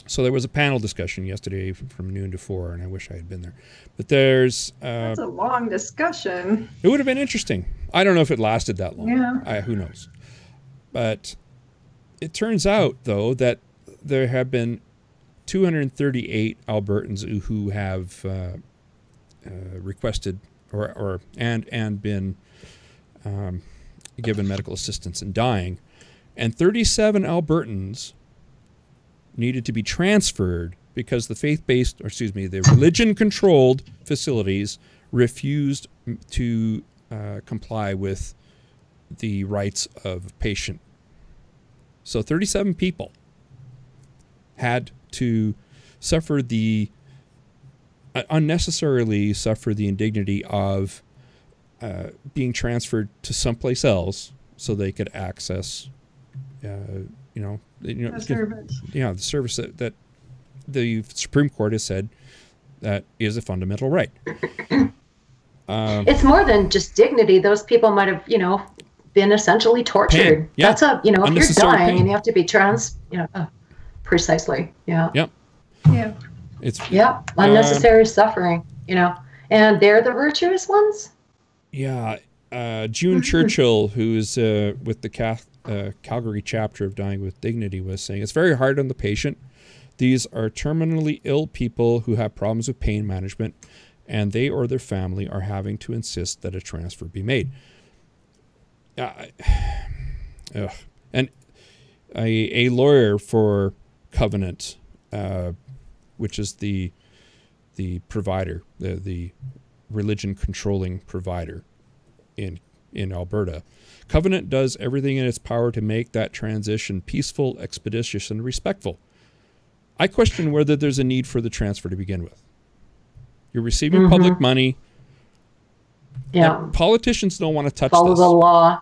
so there was a panel discussion yesterday from noon to 4, and I wish I had been there. But that's a long discussion. It would have been interesting. I don't know if it lasted that long. Yeah. Who knows? But it turns out, though, that there have been 238 Albertans who have requested and been given medical assistance in dying, and 37 Albertans needed to be transferred because the religion-controlled facilities refused to comply with the rights of a patient. So 37 people had to unnecessarily suffer the indignity of being transferred to someplace else so they could access the service. The service that the Supreme Court has said that is a fundamental right. It's more than just dignity. Those people might have, been essentially tortured. Yeah. That's if you're dying and you have to be precisely. Yeah. Yep. Yeah. It's unnecessary suffering. And they're the virtuous ones. Yeah. June Churchill, who is with the Calgary chapter of Dying with Dignity, was saying it's very hard on the patient. These are terminally ill people who have problems with pain management, and they or their family are having to insist that a transfer be made. And a lawyer for Covenant, which is the provider, the religion controlling provider in Alberta. Covenant does everything in its power to make that transition peaceful, expeditious, and respectful. I question whether there's a need for the transfer to begin with. You're receiving public money. Yeah. Politicians don't want to touch Follow this. the law.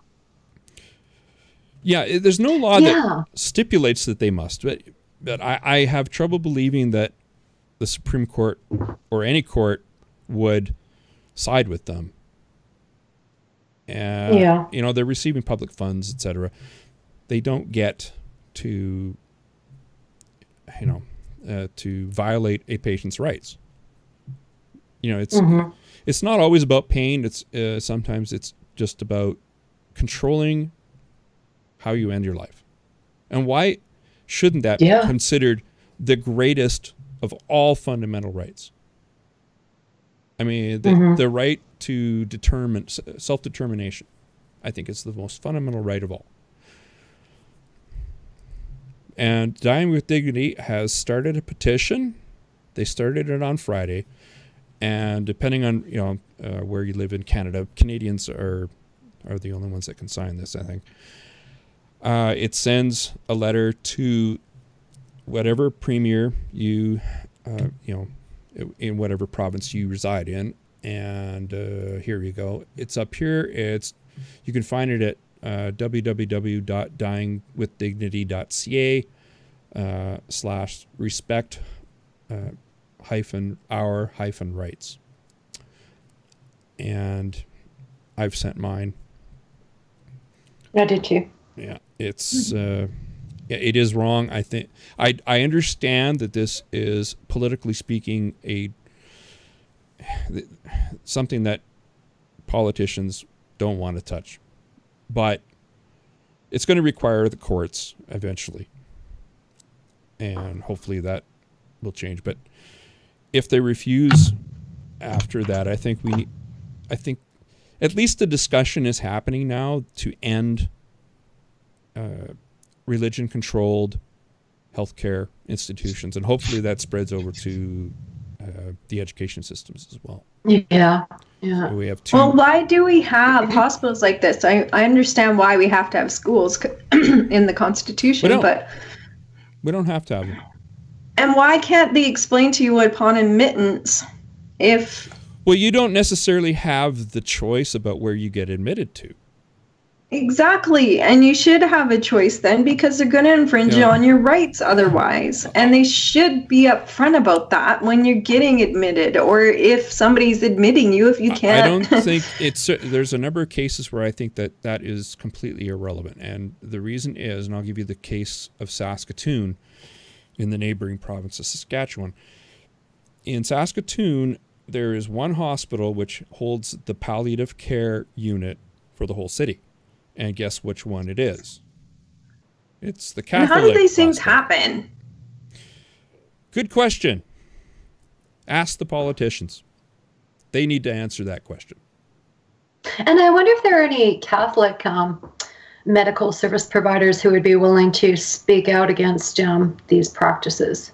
Yeah, there's no law that stipulates that they must, but I have trouble believing that the Supreme Court or any court would side with them. You know, they're receiving public funds, etc. They don't get to, you know, to violate a patient's rights. You know, it's not always about pain. It's sometimes it's just about controlling how you end your life. And why shouldn't that be considered the greatest of all fundamental rights? I mean, the right to determine self-determination, I think, is the most fundamental right of all. And Dying with Dignity has started a petition. They started it on Friday. And depending on, you know, where you live in Canada, Canadians are the only ones that can sign this, I think. It sends a letter to whatever premier you know, in whatever province you reside in. And here you go. It's up here. You can find it at www.dyingwithdignity.ca /respect our rights. And I've sent mine. I did too. Yeah, it's it is wrong. I think I understand that this is, politically speaking, something that politicians don't want to touch, but it's going to require the courts eventually, and hopefully that will change. But if they refuse after that, I think at least the discussion is happening now to end religion-controlled healthcare institutions, and hopefully that spreads over to the education systems as well. Yeah. So we have two. Well, why do we have hospitals like this? I understand why we have to have schools in the Constitution, but we don't have to have them. And why can't they explain to you upon admittance if... Well, you don't necessarily have the choice about where you get admitted to. Exactly. And you should have a choice then, because they're going to infringe on your rights otherwise. And they should be upfront about that when you're getting admitted, or if somebody's admitting you, if you can't. I don't think it's... There's a number of cases where I think that is completely irrelevant. And the reason is, and I'll give you the case of Saskatoon in the neighboring province of Saskatchewan. In Saskatoon, there is one hospital which holds the palliative care unit for the whole city. And guess which one it is? It's the Catholic. And how do these things happen? Good question. Ask the politicians. They need to answer that question. And I wonder if there are any Catholic medical service providers who would be willing to speak out against these practices.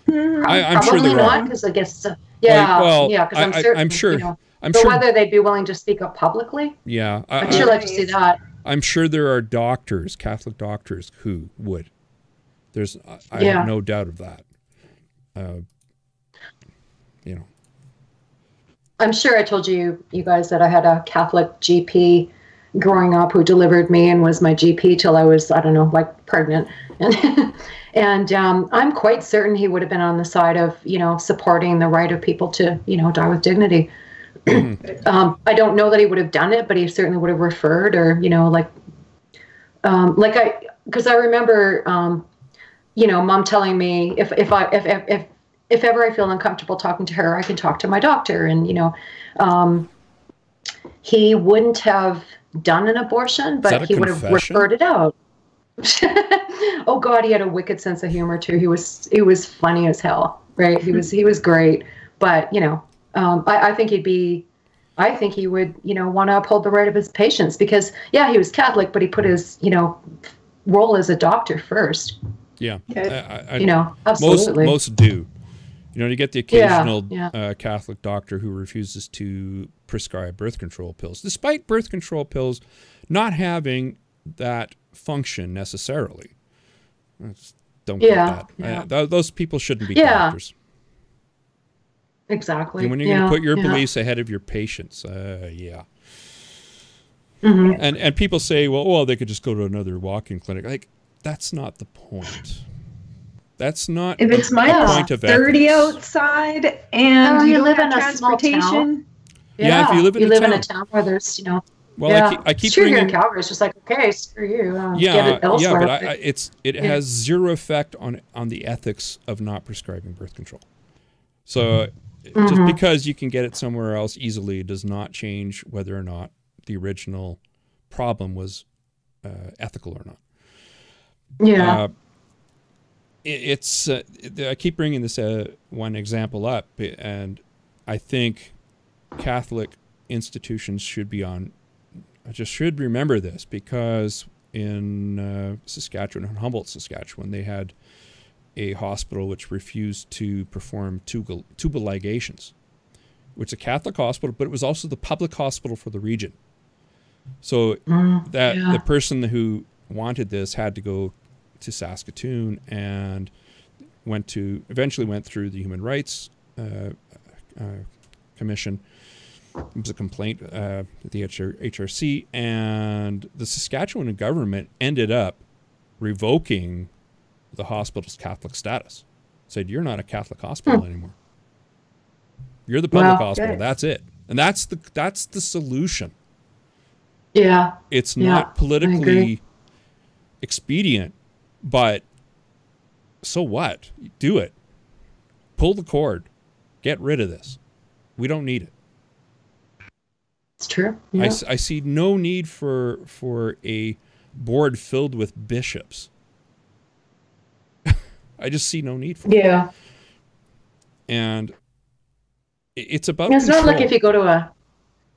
I'm sure there not, are. because I guess because I'm certain. I'm sure. You know, I'm but sure whether they'd be willing to speak up publicly. Yeah, I'd sure like to see that. I'm sure there are doctors, Catholic doctors, who would. I have no doubt of that. You know. I'm sure I told you guys that I had a Catholic GP growing up who delivered me and was my GP till I was, I don't know, like pregnant. And I'm quite certain he would have been on the side of, you know, supporting the right of people to, you know, die with dignity. I don't know that he would have done it, but he certainly would have referred, or, you know, because I remember, you know, Mom telling me if ever I feel uncomfortable talking to her, I can talk to my doctor. And, you know, he wouldn't have done an abortion, but he would have referred it out. Oh God, he had a wicked sense of humor too. He was funny as hell, right? He was great, but you know, I think he'd be I think he would, want to uphold the right of his patients because, yeah, he was Catholic, but he put his, role as a doctor first. Yeah. Absolutely. Most do. You get the occasional Catholic doctor who refuses to prescribe birth control pills, despite birth control pills not having that function necessarily. Don't get that. Yeah. Those people shouldn't be doctors. Exactly. And when you're going to put your beliefs ahead of your patients, Mm-hmm. And people say, well, they could just go to another walk-in clinic. Like, that's not the point. That's not if it's minus 30 outside and you live in a small town. Yeah, if you live in a town where there's, Well, I keep sure, bringing... here in Calgary, it's just like, okay, screw you. Get it elsewhere. But it has zero effect on the ethics of not prescribing birth control. So just because you can get it somewhere else easily does not change whether or not the original problem was ethical or not. Yeah. I keep bringing this one example up, and I think Catholic institutions should remember this, because in Saskatchewan, in Humboldt, Saskatchewan, they had a hospital which refused to perform tubal ligations, which is a Catholic hospital, but it was also the public hospital for the region. So the person who wanted this had to go to Saskatoon and eventually went through the Human Rights Commission. It was a complaint at the HRC, and the Saskatchewan government ended up revoking the hospital's Catholic status. Said, you're not a Catholic hospital anymore. You're the public hospital. That's it. And that's the solution. Yeah. It's not politically expedient, but so what? Do it. Pull the cord. Get rid of this. We don't need it. It's true. Yeah. I see no need for a board filled with bishops. I just see no need for it. Yeah. And it's about It's control. not like if you go to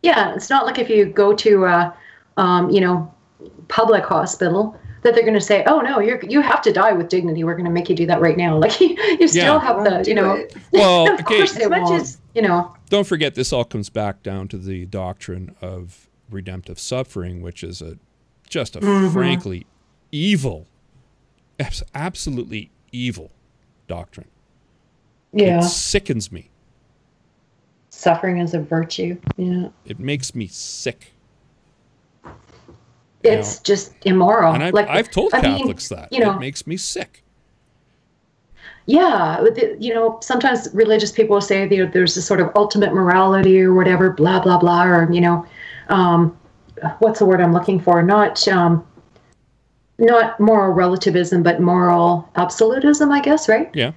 it's not like if you go to a public hospital that they're going to say, oh no, you have to die with dignity. We're going to make you do that right now. Like you still have the, Well, of course as much as, Don't forget, this all comes back down to the doctrine of redemptive suffering, which is just a frankly evil, absolutely evil doctrine. Yeah. It sickens me. Suffering is a virtue. Yeah. It makes me sick. It's just immoral. And I've told Catholics that. It makes me sick. Yeah. Sometimes religious people will say there's this sort of ultimate morality or whatever, blah, blah, blah, or, what's the word I'm looking for? Not moral relativism, but moral absolutism, I guess, right? Yeah.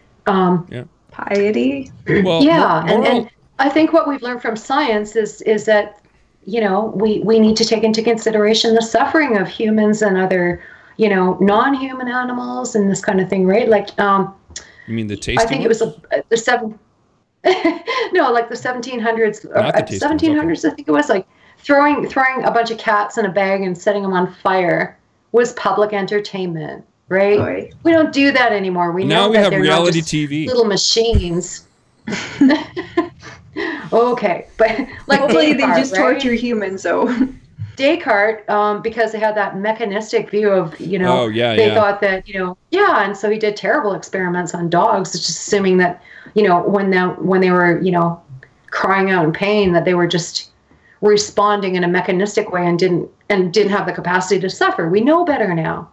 Piety. Well, yeah. And I think what we've learned from science is that, we need to take into consideration the suffering of humans and other, non-human animals and this kind of thing, right? Like, you mean the tasty I think ones? It was the 1700s. Not the 1700s, I think it was, like throwing a bunch of cats in a bag and setting them on fire was public entertainment, right? Right. We don't do that anymore. We now know we that have they're reality not just TV. little machines. Okay, but like hopefully Descartes, they just torture humans, so Descartes, because they had that mechanistic view of, they thought that, and so he did terrible experiments on dogs, just assuming that, when they were, crying out in pain, that they were just responding in a mechanistic way and didn't have the capacity to suffer. We know better now,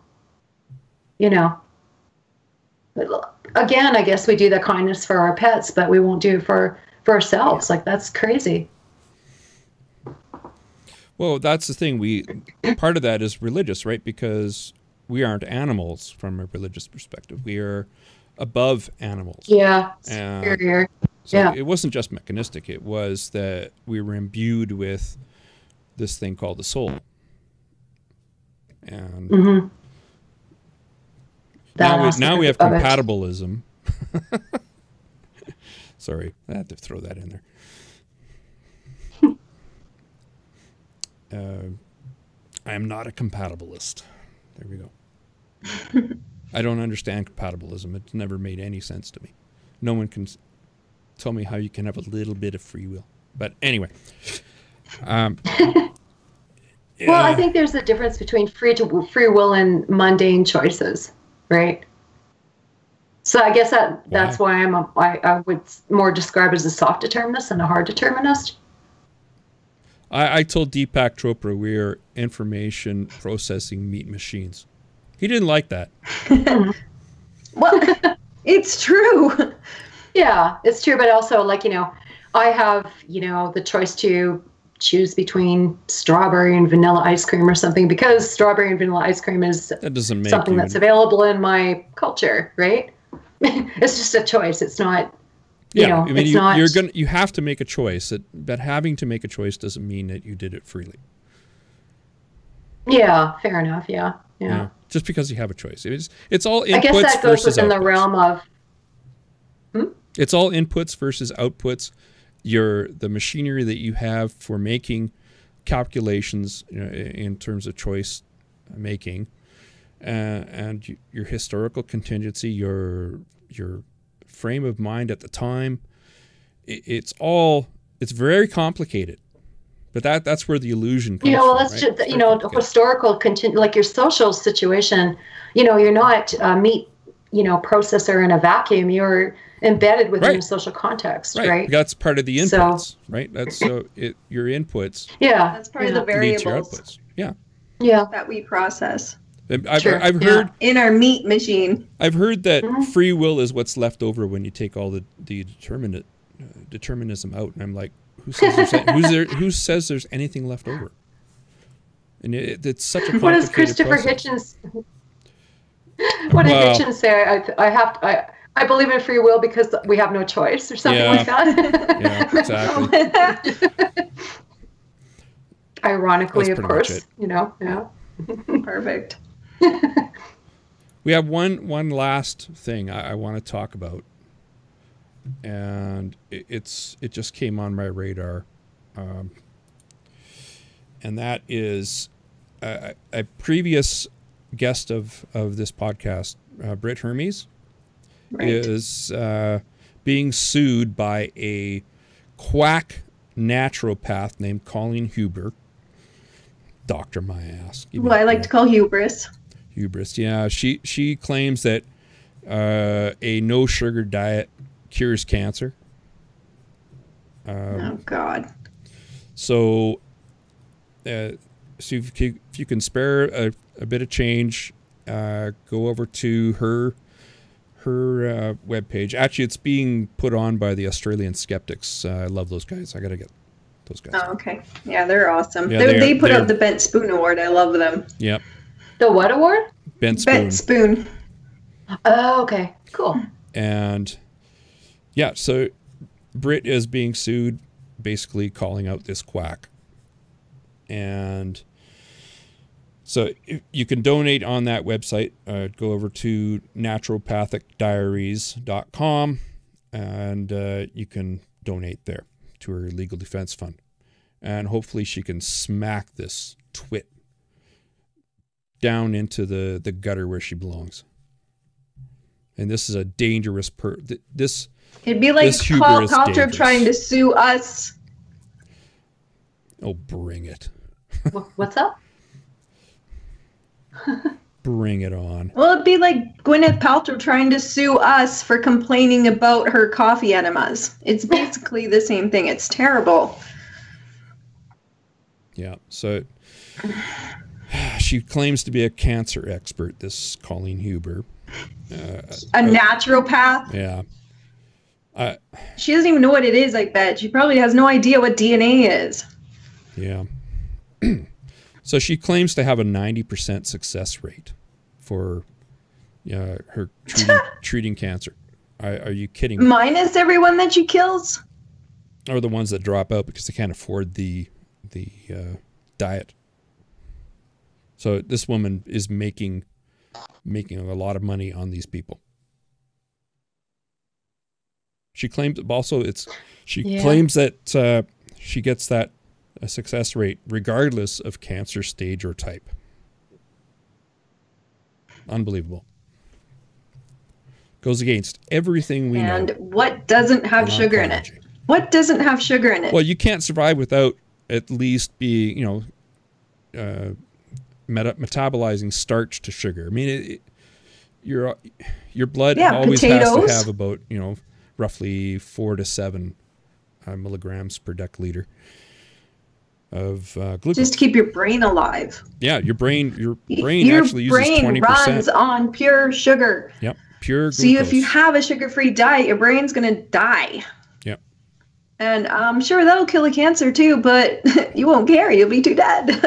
But again, I guess we do the kindness for our pets, but we won't do it for ourselves. Like, that's crazy. Well, that's the thing. Part of that is religious, right? Because we aren't animals from a religious perspective. We are above animals. Yeah, superior. So it wasn't just mechanistic. It was that we were imbued with this thing called the soul. And now we have compatibilism. Sorry, I had to throw that in there. I am not a compatibilist. There we go. I don't understand compatibilism. It's never made any sense to me. No one can tell me how you can have a little bit of free will. But anyway. Well, I think there's a difference between free will and mundane choices, right? So I guess that's why I would more describe as a soft determinist than a hard determinist. I told Deepak Chopra we are information processing meat machines. He didn't like that. Well, it's true. Yeah, it's true. But also, like, I have, the choice to choose between strawberry and vanilla ice cream or something, because strawberry and vanilla ice cream is something that's available in my culture, right? It's just a choice. It's not, you have to make a choice, but having to make a choice doesn't mean that you did it freely. Yeah, fair enough. Yeah. Just because you have a choice. It's all inputs. I guess that goes within outputs. The realm of... It's all inputs versus outputs. The machinery that you have for making calculations, in terms of choice making, and your historical contingency, your frame of mind at the time. It's very complicated. But that's where the illusion comes from. That's right? just, historical, like your social situation, you're not a meat, processor in a vacuum. You're embedded within a social context, right? That's part of the inputs, right? That's your inputs. Yeah. That's part of the variables. Your outputs. Yeah. That we process. I've heard in our meat machine. I've heard that free will is what's left over when you take all the determinism out, and I'm like, who says there's anything left over? And it's such a complicated What does Christopher Hitchens? What did Hitchens say? I believe in free will because we have no choice, or something like that. Yeah, exactly. Ironically, of course, Yeah. Perfect. We have one last thing I want to talk about, and it just came on my radar, and that is a previous guest of this podcast, Britt Hermes, is being sued by a quack naturopath named Colleen Huber. Doctor my ass. Well, I like to call hubris. Hubris, yeah. She claims that a no sugar diet cures cancer. Oh God. So if you can spare a bit of change, go over to her webpage. Actually, it's being put on by the Australian Skeptics. I love those guys. I gotta get those guys. Oh, okay. Yeah, they're awesome. Yeah, they put out the Bent Spoon Award. I love them. Yep. The what award? Bent Spoon. Bent Spoon. Oh, okay. Cool. And yeah, so Britt is being sued, basically calling out this quack. And so if you can donate on that website. Go over to naturopathicdiaries.com, and you can donate there to her legal defense fund. And hopefully she can smack this twit down into the gutter where she belongs. And this is a dangerous It'd be like Paul Paltrow trying to sue us. Oh, bring it. What's up? Bring it on. Well, it'd be like Gwyneth Paltrow trying to sue us for complaining about her coffee enemas. It's basically the same thing. It's terrible. Yeah, so she claims to be a cancer expert, this Colleen Huber. A naturopath? Yeah. She doesn't even know what it is, I bet. She probably has no idea what DNA is. Yeah. So she claims to have a 90% success rate for her treating cancer. Are you kidding me? Minus everyone that she kills? Or the ones that drop out because they can't afford the diet. So this woman is making a lot of money on these people. She claims also claims that she gets that a success rate regardless of cancer stage or type. Unbelievable. Goes against everything we know. And what doesn't have sugar in it? What doesn't have sugar in it? Well, you can't survive without at least being, metabolizing starch to sugar. I mean, your blood always has to have about, roughly 4 to 7 milligrams per deciliter of glucose. Just to keep your brain alive. Yeah, your brain actually uses 20%. Your brain runs on pure sugar. Yep, pure glucose. So if you have a sugar-free diet, your brain's going to die. Yep. And I'm sure that'll kill a cancer too, but you won't care. You'll be too dead.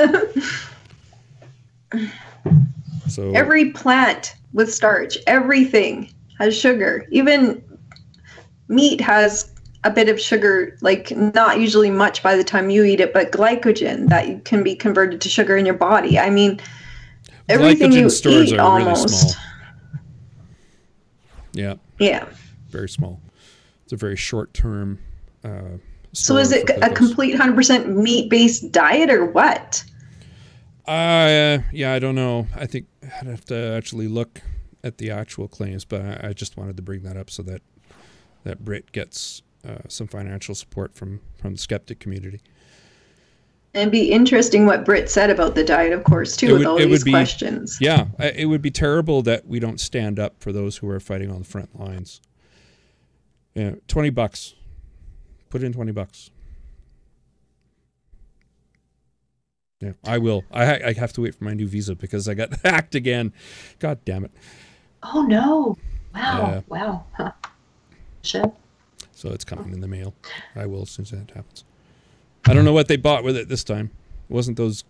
So every plant with starch, everything has sugar. Even meat has a bit of sugar, like not usually much by the time you eat it, but glycogen that can be converted to sugar in your body. I mean, everything you eat almost. Really small. Yeah. Yeah. Very small. It's a very short-term. So is it a complete 100% meat-based diet or what? Yeah, I don't know. I think I'd have to actually look at the actual claims, but I just wanted to bring that up so that Brit gets some financial support from the skeptic community. And be interesting what Brit said about the diet, of course, too, with all these questions. Yeah, it would be terrible that we don't stand up for those who are fighting on the front lines. Yeah, $20. Put in $20. Yeah, I will. I have to wait for my new visa because I got hacked again. God damn it. Oh, no. Wow. Wow. Huh. Shit. So it's coming in the mail. I will as soon as that happens. I don't know what they bought with it this time. It wasn't those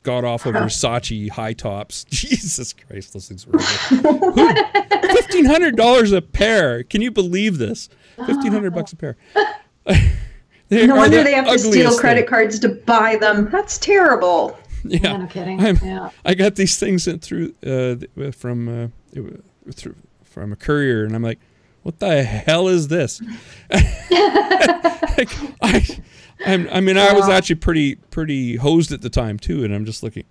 god-awful Versace high tops. Jesus Christ, those things were $1,500 a pair. Can you believe this? $1,500 a pair. No wonder they have to steal credit cards to buy them. That's terrible. Yeah, no kidding. I got these things from a courier, and I'm like, what the hell is this? Like, I was actually pretty hosed at the time too, and I'm just looking,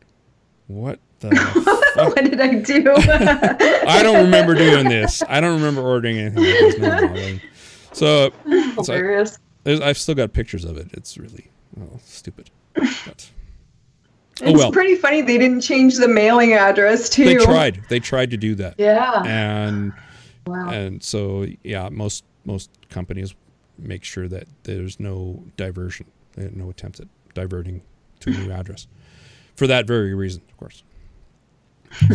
what the fuck? What did I do? I don't remember doing this. I don't remember ordering anything. So I've still got pictures of it. It's really stupid. But, it's pretty funny they didn't change the mailing address too. They tried to do that. Yeah. And so most companies make sure that there's no diversion, no attempt at diverting to a new address, for that very reason, of course.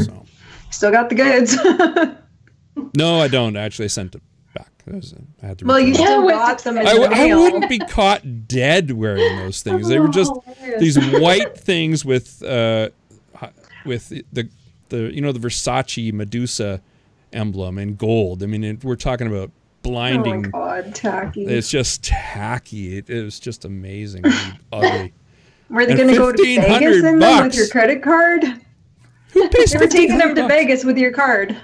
So. Still got the goods. No, I don't. Actually, I sent it back. I had to. Well, you still got them in the mail. I wouldn't be caught dead wearing those things. They were just these white things with the Versace Medusa emblem in gold. I mean, we're talking about blinding. Oh my God, tacky. It's just tacky. It was just amazing. Ugly. Were they going to go to Vegas in them with your credit card? Who pays They were taking them to Vegas with your card.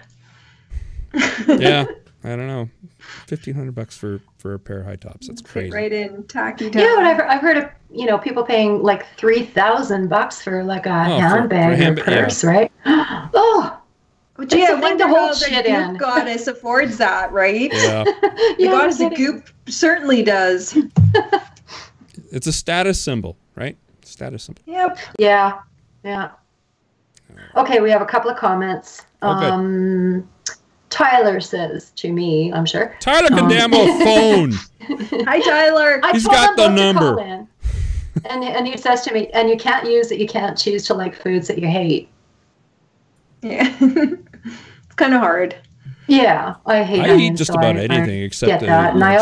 Yeah, I don't know. $1,500 for a pair of high tops. That's crazy. Right in tacky. Yeah, but I've heard of people paying like $3,000 for like a handbag or purse, right? Oh. Gee, I wonder how the Goop goddess affords that, right? Yeah. The goddess of Goop certainly does. It's a status symbol, right? Status symbol. Yep. Yeah. Yeah. Okay, we have a couple of comments. Okay. Tyler says to me, I'm sure. Tyler can damn a phone. Hi, Tyler. He's got the number. And he says to me, and you can't use it. You can't choose to like foods that you hate. Yeah. It's kind of hard. Yeah, I eat just about anything except that. And I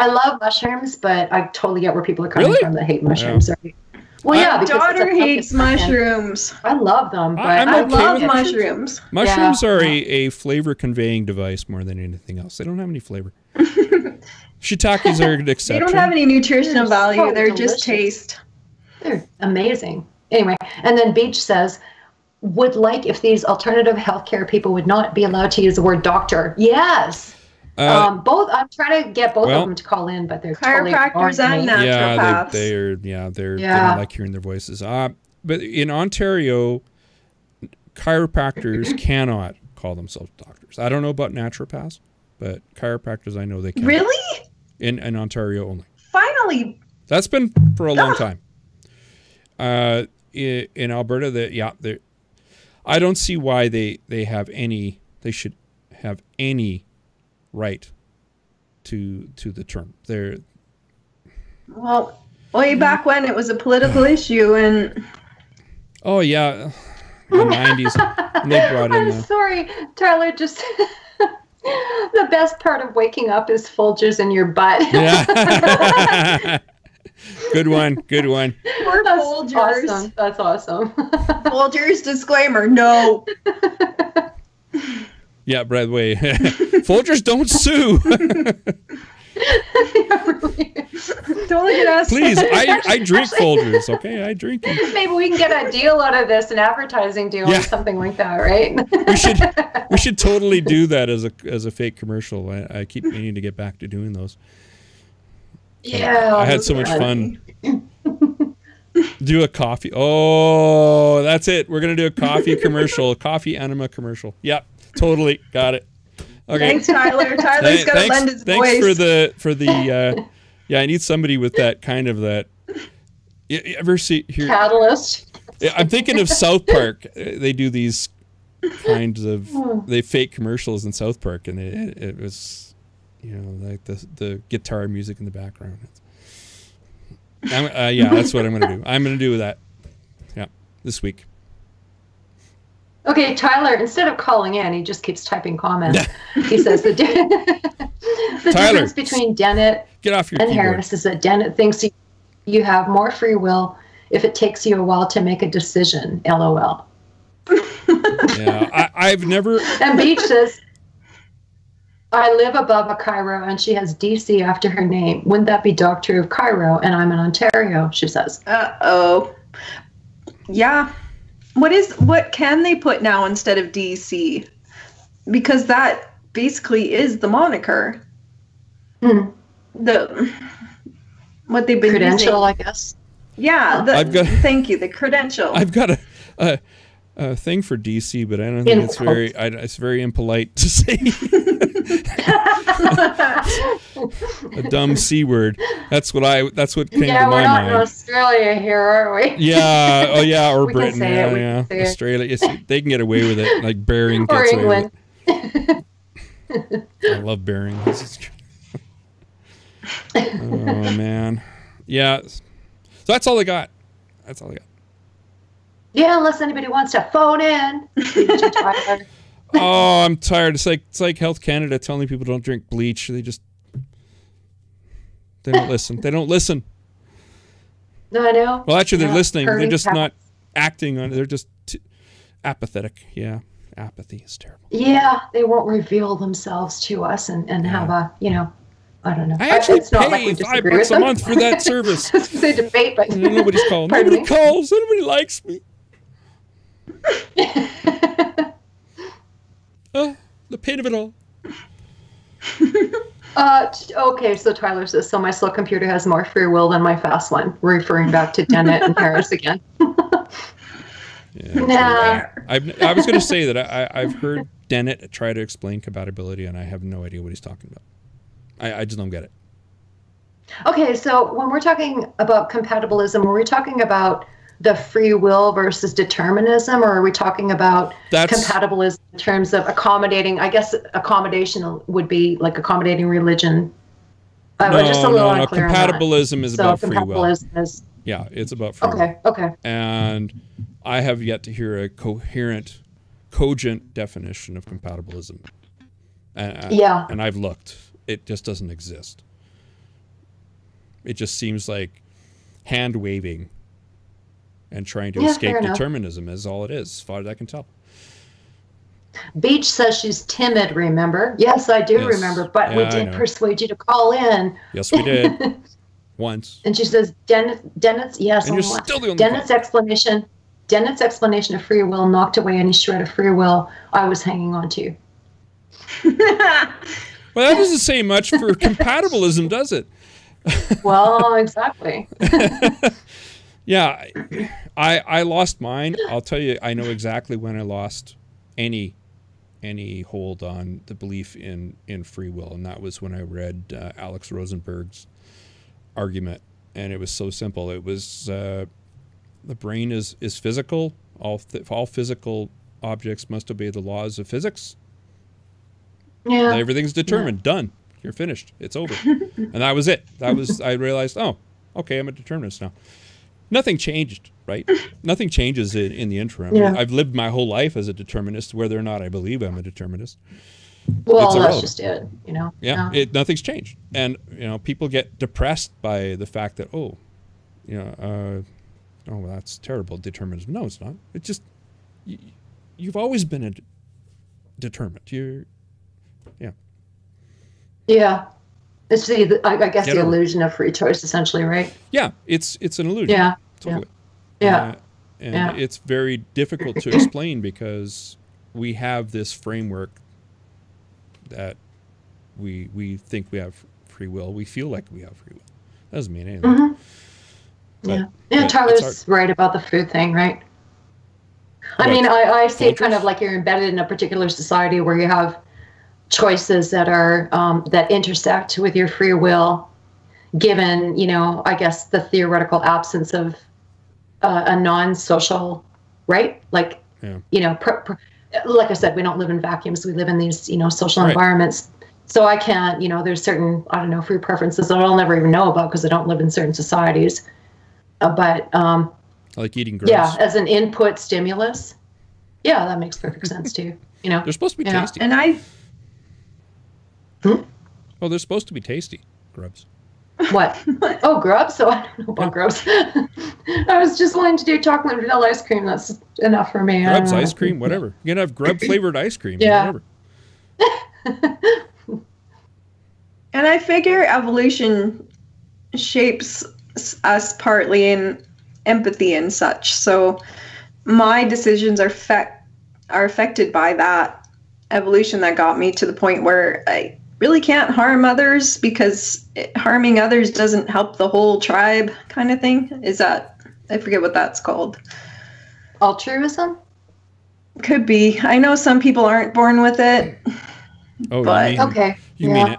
love mushrooms, but I totally get where people are coming from that hate mushrooms. Yeah. Well, yeah, my daughter hates mushrooms. I love them, but I love mushrooms. Mushrooms are a flavor conveying device more than anything else. They don't have any flavor. Shiitakes are an exception. They don't have any nutritional value. They're just taste. They're amazing. Anyway, and then Beach says, would like if these alternative healthcare people would not be allowed to use the word doctor. Yes. Both. I'm trying to get both of them to call in, but they're chiropractors and naturopaths. They don't like hearing their voices. But in Ontario, chiropractors cannot call themselves doctors. I don't know about naturopaths, but chiropractors, I know they can. Really? In Ontario only. Finally. That's been for a long time. In Alberta, I don't see why they should have any right to the term. Well, way back when it was a political issue, and oh yeah, in the 90s, and they brought in. I'm sorry, Tyler. Just the best part of waking up is Folgers in your butt. Yeah. Good one. Poor Folgers. Awesome. That's awesome. Folgers disclaimer: no. Yeah, by the way, Folgers don't sue. Don't look at us. Please, I drink Folgers, okay? I drink them. Maybe we can get a deal out of this, an advertising deal or something like that, right? We should totally do that as a fake commercial. I keep meaning to get back to doing those. Yeah. I had so much fun. Do a coffee. Oh, that's it. We're going to do a coffee commercial, a coffee enema commercial. Yep, totally. Got it. Okay. Thanks, Tyler. Tyler's got to lend his voice. Thanks for the I need somebody with that kind of that. You ever see here? Catalyst. I'm thinking of South Park. They do these kinds of they fake commercials in South Park, and it was, like the guitar music in the background. That's what I'm going to do. I'm going to do that. Yeah, this week. Okay, Tyler, instead of calling in, he just keeps typing comments. He says the difference between Dennett and keyboard. Harris is that Dennett thinks you have more free will if it takes you a while to make a decision. LOL. Yeah, I've never. And Beach says, I live above a Cairo and she has DC after her name. Wouldn't that be Doctor of Cairo? And I'm in Ontario, she says. Uh-oh. Yeah. What can they put now instead of DC? Because that basically is the moniker. What they've been credential, using. I guess. Yeah. Thank you. The credential. I've got a thing for DC, but I don't think it's very impolite to say. A dumb C word. That's what came to my mind. Yeah, we're not in Australia here, are we? Yeah. Oh yeah, or Britain. Yeah. Australia. They can get away with it. Like Bering gets away with it. I love Bering. Oh man. Yeah. So that's all I got. Yeah, unless anybody wants to phone in. Oh, I'm tired. It's like Health Canada telling people don't drink bleach. They don't listen. No, I know. Well, actually, they're listening. They're just not acting on it. They're just apathetic. Yeah, apathy is terrible. Yeah, they won't reveal themselves to us and have a, I don't know. I actually pay $5 a month for that service. They debate, but nobody's calling. Nobody calls. Nobody likes me. The pain of it all. Okay, so Tyler says, so my slow computer has more free will than my fast one, referring back to Dennett and Harris again. Yeah, I was going to say that I've heard Dennett try to explain compatibility, and I have no idea what he's talking about. I just don't get it. Okay, so when we're talking about compatibilism, are we talking about the free will versus determinism, or are we talking about compatibilism in terms of accommodating? I guess accommodation would be like accommodating religion. Just a little unclear. Compatibilism is about free will. Yeah, it's about free will. Okay. And I have yet to hear a coherent, cogent definition of compatibilism. And I've looked. It just doesn't exist. It just seems like hand waving and trying to escape determinism is all it is, as far as I can tell. Beach says she's timid, remember? Yes, I do remember, but we did persuade you to call in. Yes, we did. Once. And she says, Dennett's, yes, and you're still the only Dennett's explanation of free will knocked away any shred of free will I was hanging on to. Well, that doesn't say much for compatibilism, does it? Well, exactly. Yeah, I lost mine. I'll tell you, I know exactly when I lost any hold on the belief in free will, and that was when I read Alex Rosenberg's argument, and it was so simple. It was the brain is physical. All physical objects must obey the laws of physics. Yeah. Everything's determined. Yeah. Done. You're finished. It's over. And that was it. I realized, oh, okay, I'm a determinist now. Nothing changed, right? Nothing changes in the interim. Yeah. I've lived my whole life as a determinist, whether or not I believe I'm a determinist. Well, that's just it, you know. Yeah, nothing's changed. And, you know, people get depressed by the fact that, oh, that's terrible, determinism. No, it's not. It's just, you've always been determined. Yeah. It's I guess the illusion of free choice, essentially, right? Yeah, it's an illusion. Yeah. Totally. Yeah. And it's very difficult to explain because we have this framework that we think we have free will. We feel like we have free will. That doesn't mean anything. Mm-hmm. But Tyler's right about the food thing, right? I mean, I see it kind of like you're embedded in a particular society where you have choices that are that intersect with your free will, given, you know, I guess the theoretical absence of a non-social, right? Like, you know, like I said, we don't live in vacuums. We live in these, you know, social environments. So I can't, you know, there's certain, I don't know, free preferences that I'll never even know about because I don't live in certain societies. But like eating grubs. Yeah, as an input stimulus. Yeah, that makes perfect sense too. You know, they're supposed to be tasty. And I. Oh, they're supposed to be tasty, grubs. What? Oh, grubs? So I don't know about grubs. I was just wanting to do chocolate and vanilla ice cream. That's enough for me. Grubs, ice cream, whatever. You can have grub flavored ice cream. Yeah. Whatever. And I figure evolution shapes us partly in empathy and such. So my decisions are affected by that evolution that got me to the point where I really can't harm others because harming others doesn't help the whole tribe kind of thing. Is that, I forget what that's called. Altruism? Could be. I know some people aren't born with it. Oh, but you mean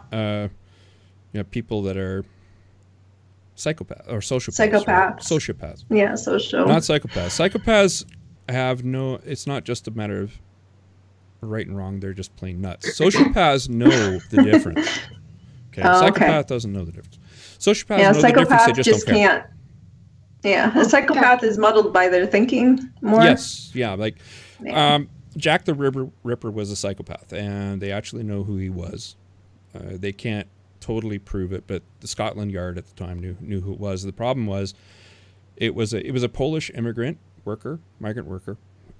people that are psychopaths or sociopaths. Psychopaths. Sociopaths. Yeah, social. Not psychopaths. Psychopaths have it's not just a matter of right and wrong, they're just plain nuts. Sociopaths know the difference. Okay, psychopath doesn't know the difference. Sociopaths know the difference, they just don't care. Yeah, a psychopath is muddled by their thinking more. Yes, yeah, like Jack the Ripper was a psychopath, and they actually know who he was. They can't totally prove it, but the Scotland Yard at the time knew who it was. The problem was, it was a Polish migrant worker,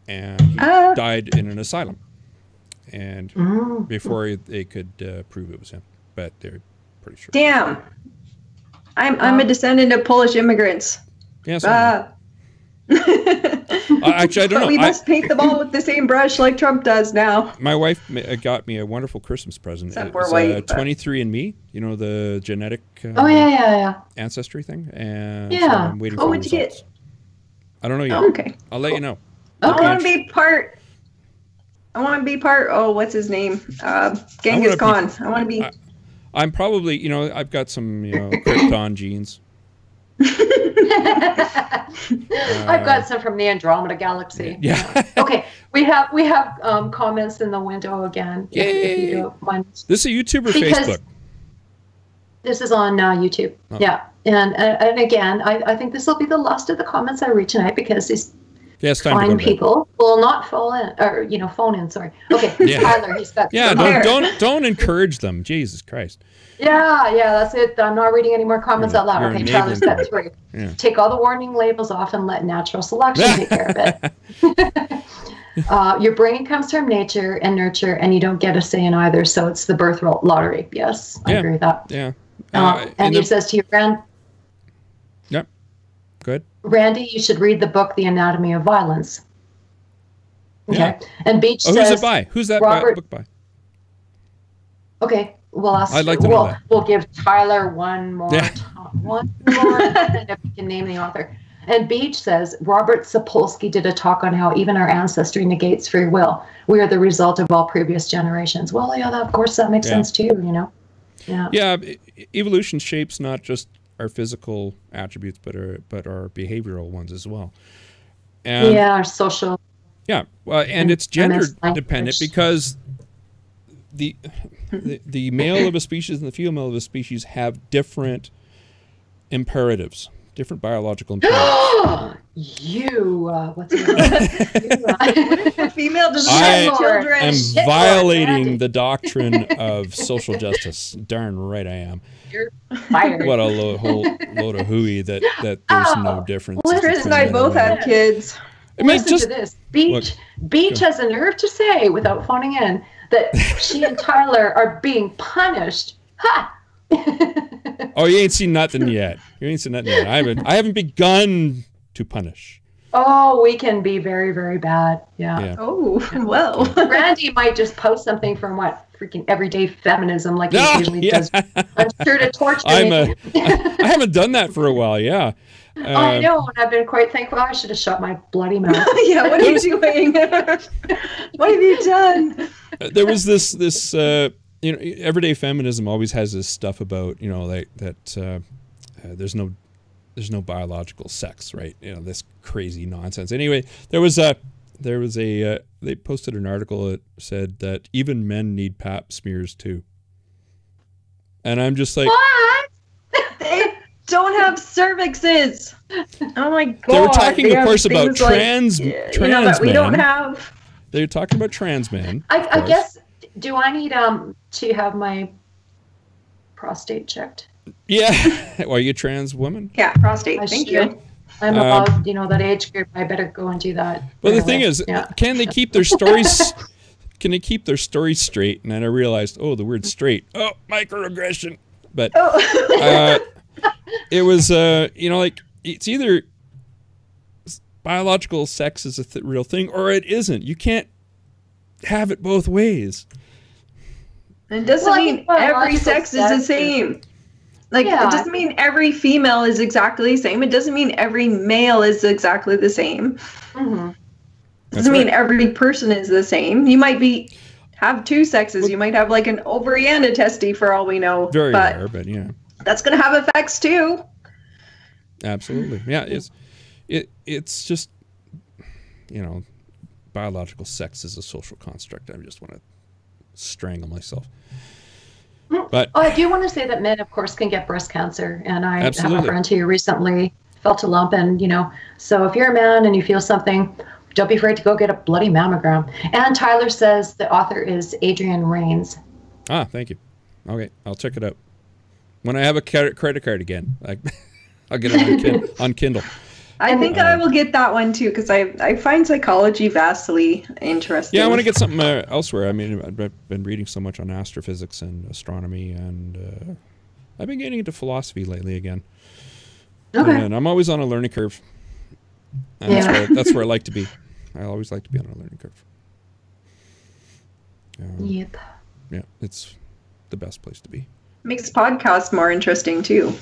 and he died in an asylum. And before they could prove it was him, but they're pretty sure. Damn, I'm a descendant of Polish immigrants. Yes. Actually, I don't know. But we must paint them all with the same brush like Trump does now. My wife got me a wonderful Christmas present. Except it was 23andMe, you know, the genetic ancestry thing. And so I'm waiting for what'd you get? I don't know yet. Oh, okay. I'll let you know. I want to be part. Oh, what's his name? Genghis Khan. I want to be. I'm probably, you know, I've got some, you know, Krypton genes. I've got some from the Andromeda Galaxy. Yeah. Okay, we have comments in the window again. If you don't mind. This is a YouTube or Facebook? This is on YouTube. Oh. Yeah, and again, I think this will be the last of the comments I read tonight because these fine people will not phone in. Sorry. Okay, Tyler, he's got. Yeah, don't encourage them. Jesus Christ. Yeah, that's it. I'm not reading any more comments out loud. Okay, Tyler's got 3. Yeah. Take all the warning labels off and let natural selection take care of it. Your brain comes from nature and nurture, and you don't get a say in either. So it's the birth lottery. Yes, I agree with that. Yeah. And he says to your friend. Yep. Good. Randy, you should read the book, The Anatomy of Violence. Okay. Yeah. And Beach says. Who's it by? Who's that book by? Okay. we'll ask. I'd like to know that. We'll give Tyler one more. And if you can name the author. And Beach says, Robert Sapolsky did a talk on how even our ancestry negates free will. We are the result of all previous generations. Well, yeah, of course that makes sense too, you know. Yeah. Yeah, evolution shapes not just our physical attributes, but our behavioral ones as well. And our social. Yeah, well, and it's gender dependent because the male of a species and the female of a species have different imperatives, different biological imperatives. What's it? Female doesn't have children. I am violating the doctrine of social justice. Darn right I am. You're fired. What a whole load of hooey that there's no difference. Well, Chris and I both have kids. I mean, listen to this. Beach has the nerve to say, without phoning in, that she and Tyler are being punished. Ha! Oh, you ain't seen nothing yet. I haven't begun to punish. Oh, we can be very, very bad. Yeah. Oh, well. Randy might just post something from freaking everyday feminism like he usually does. I'm sure to torture me. I haven't done that for a while, yeah. I know, and I've been quite thankful. I should have shut my bloody mouth. Yeah, what are you doing? What have you done? There was this everyday feminism always has this stuff about, that there's no biological sex, right? This crazy nonsense. Anyway, there was a they posted an article that said that even men need pap smears too. And I'm just like, what? They don't have cervixes. Oh my god. They were talking, of course, about trans men. We don't have. They're talking about trans men. I guess. Do I need to have my prostate checked? Yeah. Well, are you a trans woman? Yeah, prostate. Thank you. I'm about, that age group. I better go and do that. Well, the thing is, can they keep their stories? Can they keep their stories straight? And then I realized, the word straight. Oh, microaggression. But it was, it's either biological sex is a real thing or it isn't. You can't have it both ways. It doesn't mean every sex is the same. It doesn't mean every female is exactly the same. It doesn't mean every male is exactly the same. Mm-hmm. It doesn't mean every person is the same. You might have two sexes. You might have like an ovary and a testy for all we know. Very rare, but yeah. That's going to have effects too. Absolutely. Yeah, it's just, biological sex is a social construct. I just want to strangle myself. But I do want to say that men, of course, can get breast cancer. And I have a friend who recently felt a lump. And, so if you're a man and you feel something, don't be afraid to go get a bloody mammogram. And Tyler says the author is Adrian Rains. Ah, thank you. Okay, I'll check it out. When I have a credit card again, I'll get it on Kindle. I think I will get that one too, because I find psychology vastly interesting. Yeah, I want to get something elsewhere. I mean, I've been reading so much on astrophysics and astronomy, and I've been getting into philosophy lately again. Okay. And I'm always on a learning curve. And that's where I like to be. I always like to be on a learning curve. Yep. Yeah, it's the best place to be. Makes podcasts more interesting too.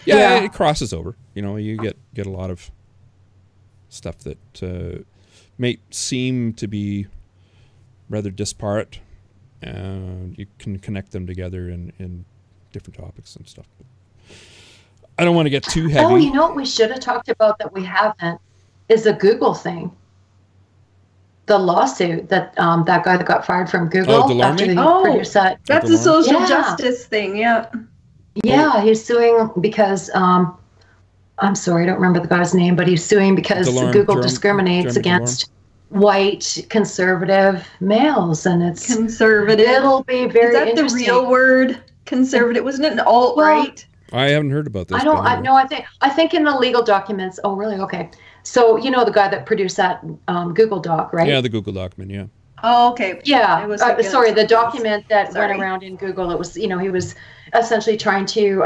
Yeah, it crosses over. You get a lot of stuff that may seem to be rather disparate, and you can connect them together in different topics and stuff. I don't want to get too heavy. Oh, what we should have talked about that we haven't is the Google thing. The lawsuit that that guy that got fired from Google after they produced that. That's a social justice thing, yeah. Yeah, he's suing because, I'm sorry, I don't remember the guy's name, but he's suing because Google discriminates against white conservative males, and it's conservative. It'll be very interesting. Is that the real word? Conservative? Wasn't it an alt-right? I haven't heard about this. I think in the legal documents. Oh, really? Okay. So the guy that produced that Google Doc, right? Yeah, the Google document. Yeah. Oh, okay. Yeah. Sorry, the document that went around in Google. It was, he was essentially trying to,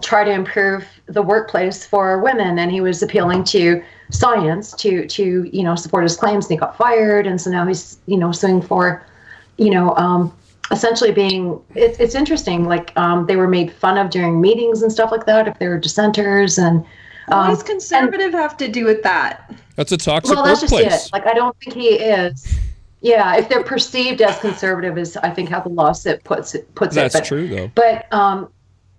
try to improve the workplace for women, and he was appealing to science to support his claims, and he got fired, and so now he's, suing for, essentially being, it's interesting, like they were made fun of during meetings and stuff like that if they were dissenters. And what does conservative have to do with that? That's a toxic that's workplace. just it. Like, I don't think he is. Yeah, if they're perceived as conservative is, I think, how the law puts it. That's true, though. But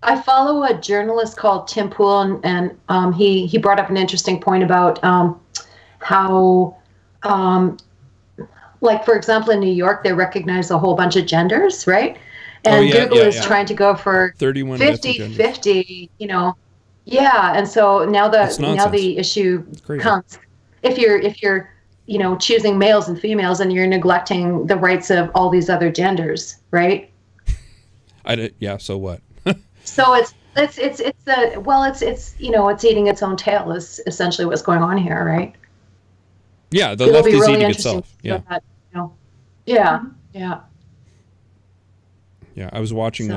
I follow a journalist called Tim Pool, and he brought up an interesting point about how, like, for example, in New York, they recognize a whole bunch of genders, right? And Google is trying to go for 50-50, you know. Yeah, and so now the issue comes if you're you know, choosing males and females, and you're neglecting the rights of all these other genders, right? So what? So it's you know, it's eating its own tail is essentially what's going on here, right? Yeah, the left is eating itself. Yeah. That, you know, yeah. Yeah, I was watching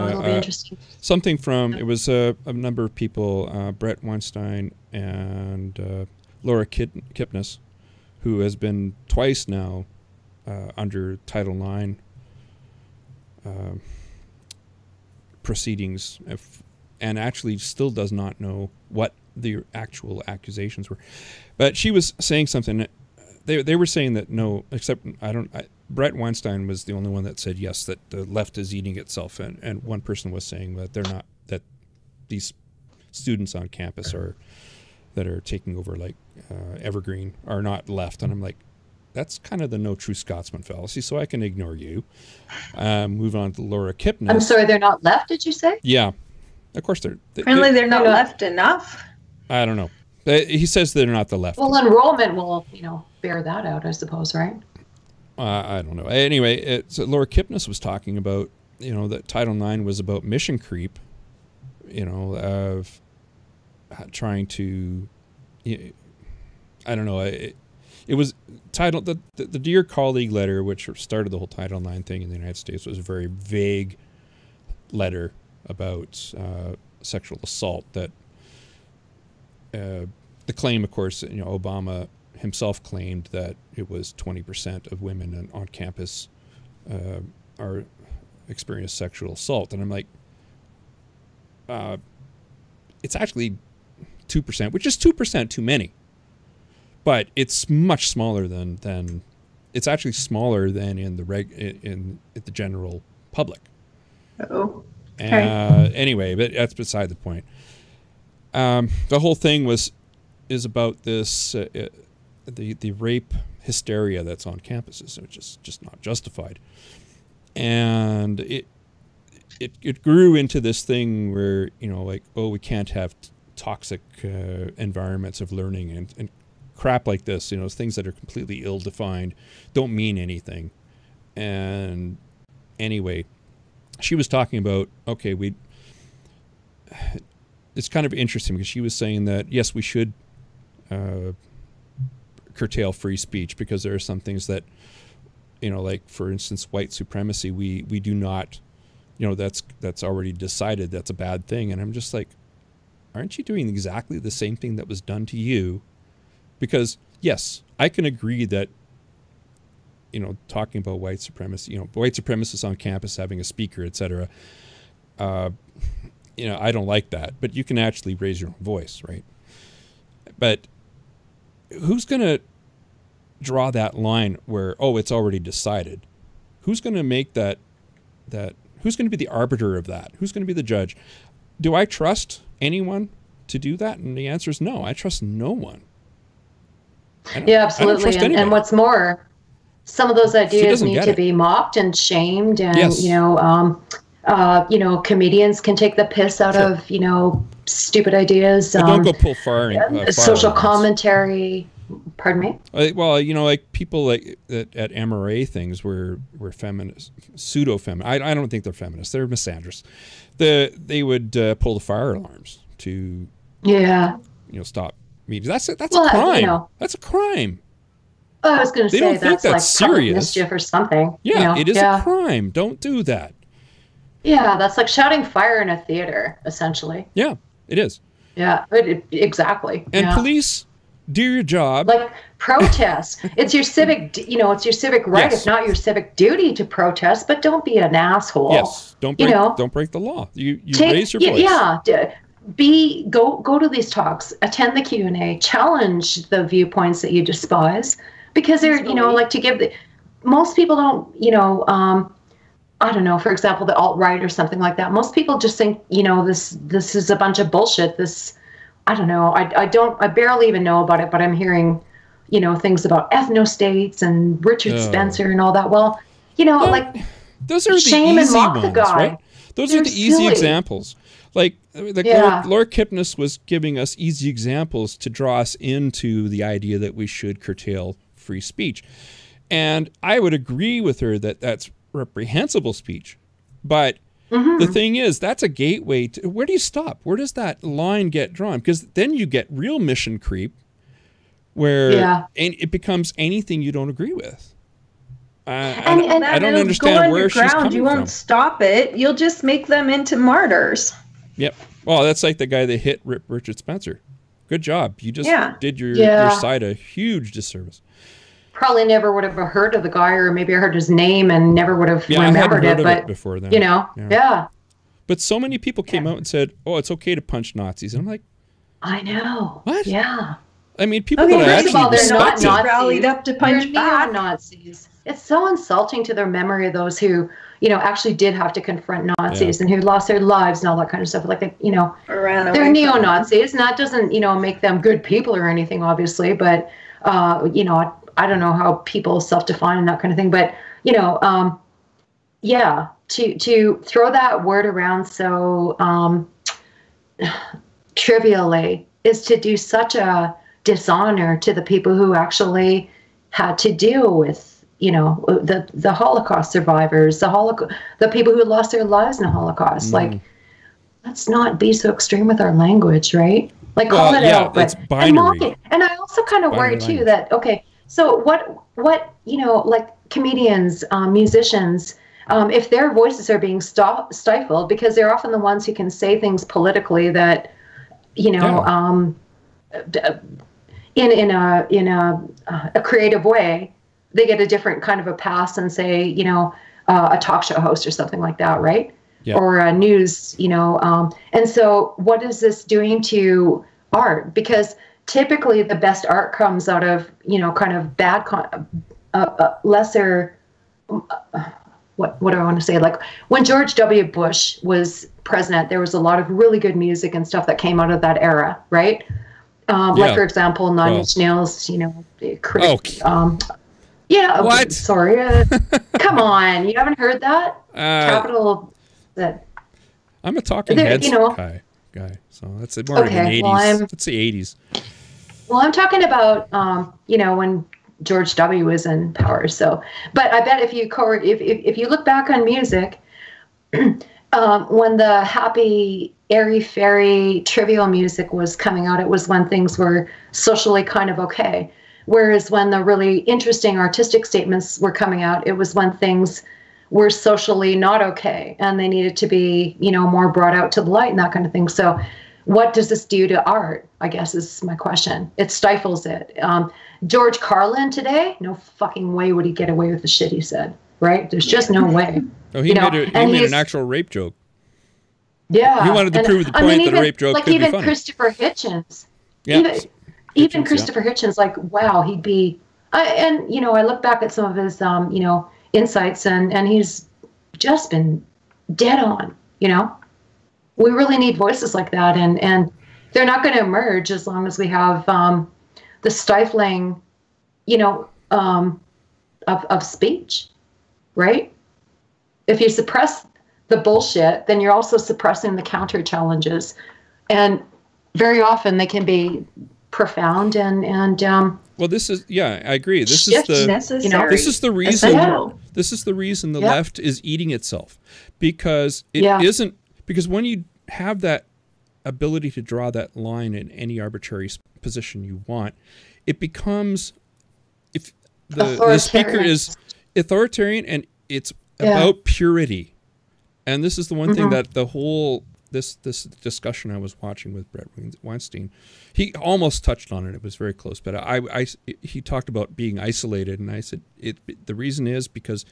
something from, it was a number of people, Brett Weinstein and Laura Kipnis, who has been twice now under Title IX proceedings, and actually still does not know what the actual accusations were. But she was saying something. They were saying that no, except Brett Weinstein was the only one that said yes, that the left is eating itself, and one person was saying that they're not, that these students on campus that are taking over, like Evergreen, are not left. And I'm like, that's kind of the no true Scotsman fallacy, so I can ignore you. Move on to Laura Kipnis. I'm sorry, they're not left, did you say? Yeah, of course they're not left enough. I don't know. He says they're not the left. Well, enrollment will, you know, bear that out, I suppose, right? I don't know. Anyway, so Laura Kipnis was talking about, you know, that Title IX was about mission creep, you know, of trying to, I don't know. It was titled, the Dear Colleague letter, which started the whole Title IX thing in the United States, was a very vague letter about sexual assault. That the claim, of course, you know, Obama himself claimed that it was 20% of women on campus are experience sexual assault, and I'm like, it's actually 2%, which is 2% too many, but it's much smaller than it's actually smaller than in the general public. Oh. Okay. Anyway, but that's beside the point. The whole thing is about this the rape hysteria that's on campuses, which is just not justified, and it grew into this thing where, you know, like, oh, we can't have toxic environments of learning and crap like this, you know, things that are completely ill-defined, don't mean anything. And anyway, she was talking about, okay, it's kind of interesting because she was saying that, yes, we should curtail free speech, because there are some things that, you know, like, for instance, white supremacy, we do not, you know, that's already decided that's a bad thing. And I'm just like, aren't you doing exactly the same thing that was done to you? Because, yes, I can agree that, you know, talking about white supremacy, you know, white supremacists on campus having a speaker, etc., you know, I don't like that. But you can actually raise your own voice, right? But who's going to draw that line where, oh, it's already decided? Who's going to make that who's going to be the arbiter of that? Who's going to be the judge? Do I trust anyone to do that? And the answer is no. I trust no one. Yeah, absolutely. And what's more, some of those ideas need to be mocked and shamed, and yes. You know, comedians can take the piss out of, you know, stupid ideas. Don't go pull fire. Social commentary. Pardon me? Well, you know, like people like at MRA things were feminist, pseudo-feminist. I don't think they're feminists. They're misandrists. They would pull the fire alarms to, you know, stop meetings. That's a crime. You know, that's a crime. I was going to say that's like serious mischief or something. Yeah, you know? It is a crime. Don't do that. Yeah, that's like shouting fire in a theater, essentially. Yeah, it is. Yeah, exactly. And police, do your job. Like protest. It's your civic, it's your civic right, yes. if not your civic duty to protest, but don't be an asshole. Yes. Don't break the law. You raise your voice. Yeah. Go to these talks, attend the Q&A, challenge the viewpoints that you despise, because they're, like to give most people don't, I don't know, for example, the alt-right or something like that. Most people just think, this is a bunch of bullshit. I don't know. I barely even know about it, but I'm hearing, things about ethno-states and Richard Spencer and all that. Well, those are shame the and easy mock ones, the guy. right? Those are the easy examples. Like Laura Kipnis was giving us easy examples to draw us into the idea that we should curtail free speech. And I would agree with her that that's reprehensible speech. But the thing is, that's a gateway to, where do you stop? Where does that line get drawn? Because then you get real mission creep where it becomes anything you don't agree with. I don't understand where she's coming from. You won't stop it. You'll just make them into martyrs. Yep. Well, that's like the guy that hit Richard Spencer. Good job. You just did your side a huge disservice. Probably never would have heard of the guy, or maybe I heard his name and never would have remembered it. But before then, But so many people came out and said, "Oh, it's okay to punch Nazis," and I'm like, I know. What? Yeah. I mean, people that I actually respected rallied up to punch back. Nazis. It's so insulting to their memory of those who, actually did have to confront Nazis and who lost their lives and all that kind of stuff. Like, they're neo-Nazis, and that doesn't, make them good people or anything, obviously. But, I don't know how people self-define and that kind of thing. But, to throw that word around so trivially is to do such a dishonor to the people who actually had to deal with, the Holocaust survivors, the people who lost their lives in the Holocaust. Like, let's not be so extreme with our language, right? Like, call it out, but and mock it. And I also kind of worry too that so what like comedians, musicians, if their voices are being stifled because they're often the ones who can say things politically that in a creative way, they get a different kind of a pass than say, a talk show host or something like that, right? Yeah. Or a news, and so what is this doing to art? Because typically the best art comes out of, kind of bad, lesser, what do I want to say? Like when George W. Bush was president, there was a lot of really good music and stuff that came out of that era, right? Like, for example, Nine Inch Nails, what? Sorry. Come on. You haven't heard that? Capital. That. I'm a Talking Heads guy. So that's more like an 80s. That's the 80s. Well, I'm talking about, when George W. was in power. So, but I bet if you look back on music, when the happy, airy-fairy, trivial music was coming out, it was when things were socially kind of okay. Whereas when the really interesting artistic statements were coming out, it was when things were socially not okay and they needed to be, more brought out to the light and that kind of thing. So what does this do to art, I guess is my question. It stifles it. George Carlin today, no fucking way would he get away with the shit he said, right? There's just no way. Oh, he made an actual rape joke. Yeah. He wanted to prove the point that a rape joke could be funny. Like even Christopher Hitchens. Yeah. Even Christopher Hitchens, like, wow, he'd be, I look back at some of his, insights and he's just been dead on, We really need voices like that. And they're not going to emerge as long as we have the stifling, of speech, right? If you suppress the bullshit, then you're also suppressing the counter challenges. And very often they can be profound and well, this is I agree. This is the reason the left is eating itself, because it isn't, because when you have that ability to draw that line in any arbitrary position you want, it becomes, if the speaker is authoritarian and it's about purity. And this is the one thing that the whole this discussion I was watching with Brett Weinstein, he almost touched on it. It was very close, but he talked about being isolated, and I said the reason is because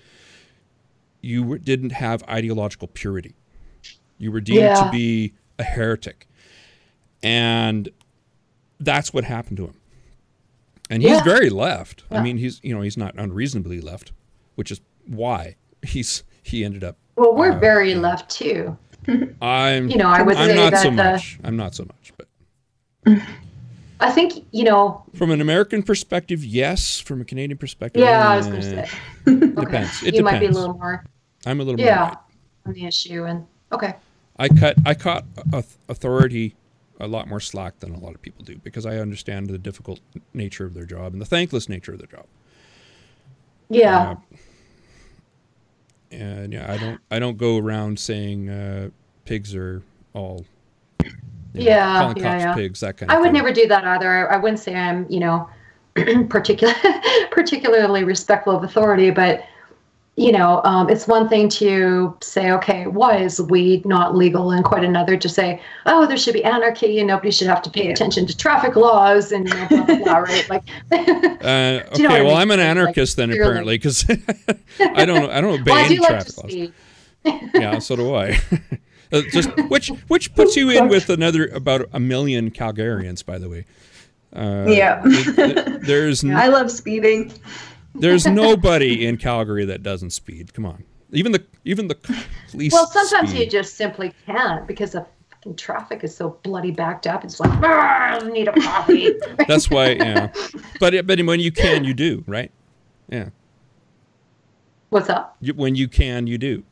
you didn't have ideological purity. You were deemed to be a heretic, and that's what happened to him. And he's very left. I mean, he's not unreasonably left, which is why he ended up. Well, we're very left too. I would say not that so much. I'm not so much, but I think from an American perspective, yes. From a Canadian perspective, I was going to say depends. It you depends. might be a little more. I'm a little more right on the issue, and okay. I caught authority a lot more slack than a lot of people do, because I understand the difficult nature of their job and the thankless nature of their job. Yeah. And I don't go around saying pigs are all calling cops pigs, that kind of thing. I would never do that either. I wouldn't say I'm particularly respectful of authority, but it's one thing to say, okay, why is weed not legal, and quite another to say, oh, there should be anarchy and nobody should have to pay attention to traffic laws and blah, blah, blah, right? Like, okay, well, I'm an anarchist then, apparently, because I don't obey any traffic laws. Yeah, so do I. Just which puts you in with about 1 million Calgarians, by the way. I love speeding. There's nobody in Calgary that doesn't speed. Come on, even the police. Well, sometimes speed. you just simply can't, because the fucking traffic is so bloody backed up. It's like, I need a coffee. That's why, But when you can, you do, right? Yeah. What's up? When you can, you do.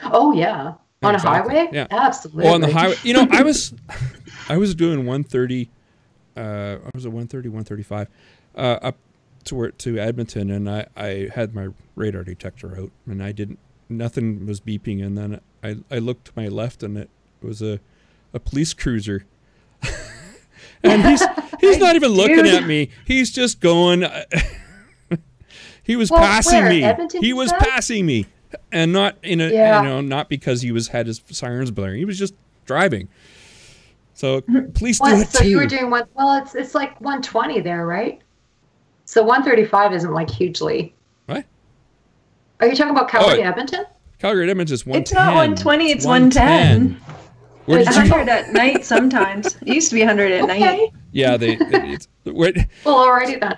Oh yeah, on exactly. a highway. Yeah, absolutely. Well, on the highway, I was doing 130. I was at 130, 135, up to Edmonton, and I had my radar detector out, and nothing was beeping, and then I looked to my left, and it was a police cruiser, and he's not even looking at me. He's just going. He was passing me. Edmonton, he was passing me, and not not because he had his sirens blaring. He was just driving. So police do it too. So you were doing what? Well, it's like 120 there, right? So 135 isn't like hugely. What? Are you talking about Calgary Edmonton? Calgary Edmonton is 110. It's not 120, it's 110. It's 100 at night sometimes. It used to be 100 at night. Yeah, well, alrighty then.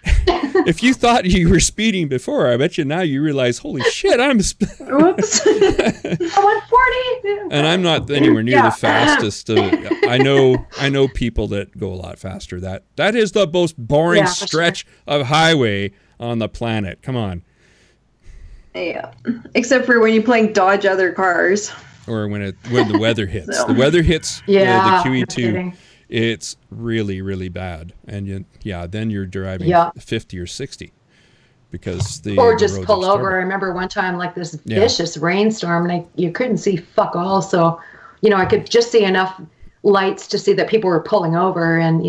If you thought you were speeding before, I bet you now you realize, holy shit, Whoops. 140. And I'm not anywhere near the fastest. I know people that go a lot faster. That is the most boring stretch of highway on the planet. Come on. Yeah, except for when you're playing dodge other cars. Or when the weather hits. So. The weather hits the QE2. It's really, really bad. And then you're driving 50 or 60 because or just pull over. I remember one time like this vicious rainstorm, and you couldn't see fuck all. So, I could just see enough lights to see that people were pulling over and,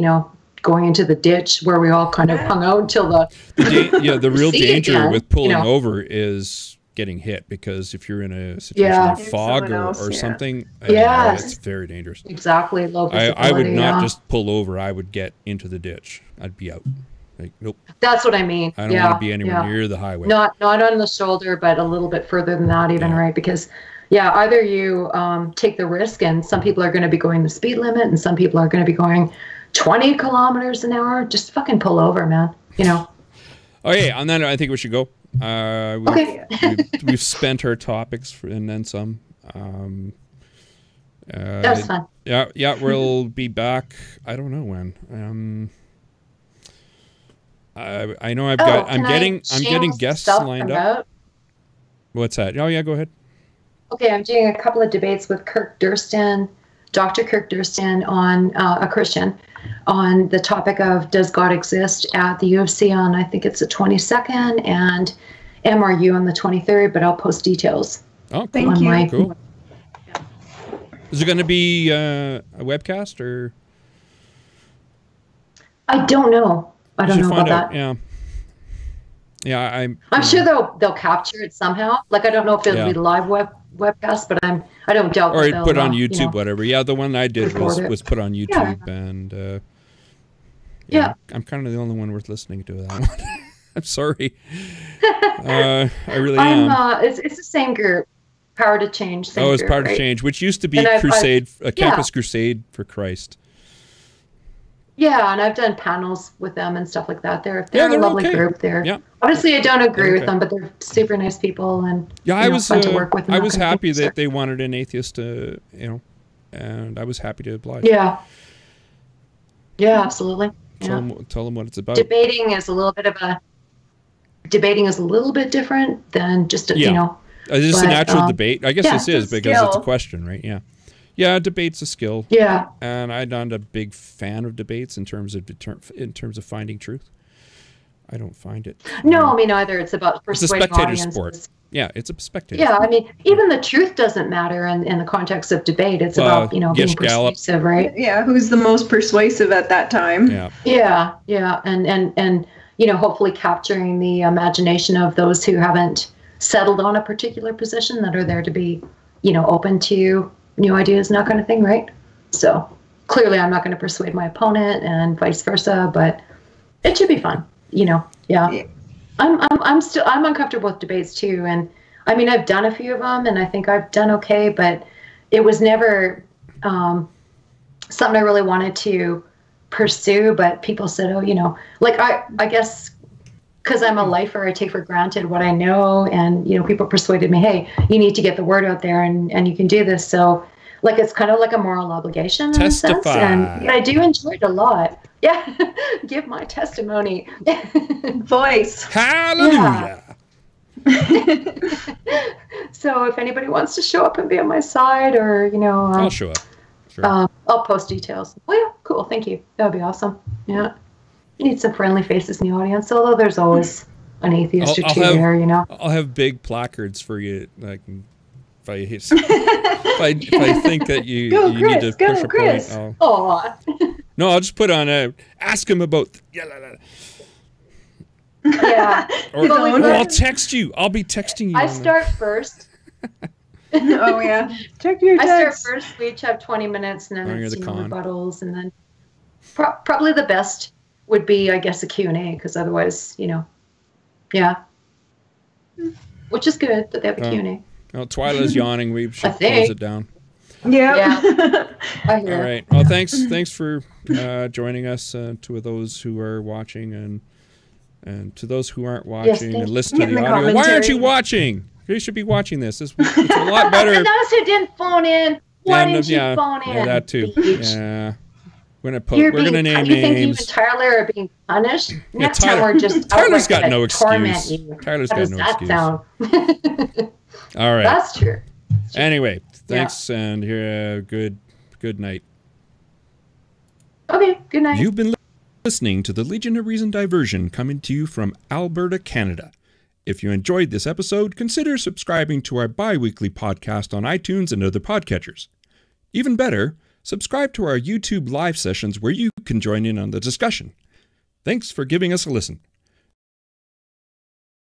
going into the ditch where we all kind of hung out until the real danger with pulling over is getting hit, because if you're in a situation of fog or something, it's very dangerous. Exactly. Low visibility, I would not just pull over. I would get into the ditch. I'd be out. Like, nope. That's what I mean. I don't want to be anywhere near the highway. Not on the shoulder, but a little bit further than that even, right? Because either you take the risk, and some people are going to be going the speed limit, and some people are going to be going 20 kilometers an hour. Just fucking pull over, man. Okay, on that note, I think we should go. We've spent our topics and then some. That was fun. Yeah, we'll be back. I don't know when. I know I'm getting guests lined up. What's that? Oh yeah, go ahead. Okay, I'm doing a couple of debates with Dr. Kirk Durston, on a Christian, on the topic of does God exist at the UFC on, I think it's the 22nd, and MRU on the 23rd, but I'll post details. Oh, thank you. Cool. Is it going to be a webcast or? I don't know. I don't know about that. Yeah, I'm sure they'll capture it somehow. Like, I don't know if it'll be live webcast, but I don't doubt. Or put on YouTube, whatever. Yeah, the one I did was put on YouTube, yeah. And yeah, I'm kind of the only one worth listening to that one. I'm sorry. I really am. It's the same group. Power to Change. It's Power to Change, which used to be Campus Crusade for Christ. Yeah, and I've done panels with them and stuff like that. They're a lovely group. Obviously I don't agree with them, but they're super nice people, and I was fun to work with. I was happy that they wanted an atheist to, and I was happy to oblige. Yeah, absolutely. Tell them what it's about. Debating is a little bit different than just is this a natural debate? I guess this is because it's a question, right? Yeah. Yeah, debate's a skill. Yeah. And I'm not a big fan of debates in terms of finding truth. I don't find it. No, me neither. It's about persuading audiences. It's a spectator sport. Yeah, it's a spectator. Yeah, I mean, even the truth doesn't matter in the context of debate. It's about being persuasive, right? Yeah, who's the most persuasive at that time? Yeah, and hopefully capturing the imagination of those who haven't settled on a particular position, that are there to be, open to new ideas and that kind of thing, right? So clearly I'm not going to persuade my opponent and vice versa, but it should be fun, Yeah. I'm uncomfortable with debates too, and I mean I've done a few of them and I think I've done okay, but it was never something I really wanted to pursue. But people said, I guess because I'm a lifer, I take for granted what I know, and people persuaded me, hey, you need to get the word out there, and you can do this. So it's kind of like a moral obligation in a sense, and I do enjoy it a lot. Yeah, give my testimony. Voice. Hallelujah. So if anybody wants to show up and be on my side, or I'll show up. Sure. I'll post details. Oh yeah, cool. Thank you. That would be awesome. Yeah. You need some friendly faces in the audience, although there's always an atheist or two there, I'll have big placards for you, like if I think that you need to push a point. No, I'll just put on ask him about yeah. or I'll text you. I'll be texting you. I start first. Oh yeah. Check your text. I start first. We each have 20 minutes, and then it's rebuttals, and then probably the best would be, I guess, a Q&A, because otherwise, which is good that they have a Q&A. Well, Twyla's yawning. We should close it down. Yeah. I hear. All right. Well, thanks for joining us. To those who are watching and to those who aren't watching and listen to the audio. Why aren't you watching? You should be watching this. It's a lot better. And those who didn't phone in, why didn't you phone in? Yeah, that too. Yeah. We're gonna name names. You think you and Tyler are being punished? Next time we're just Tyler's got no excuse. Tyler's got no excuse. All right. That's true. Anyway, thanks, and here, good night. Okay, good night. You've been listening to the Legion of Reason diversion, coming to you from Alberta, Canada. If you enjoyed this episode, consider subscribing to our bi-weekly podcast on iTunes and other podcatchers. Even better, subscribe to our YouTube live sessions where you can join in on the discussion. Thanks for giving us a listen.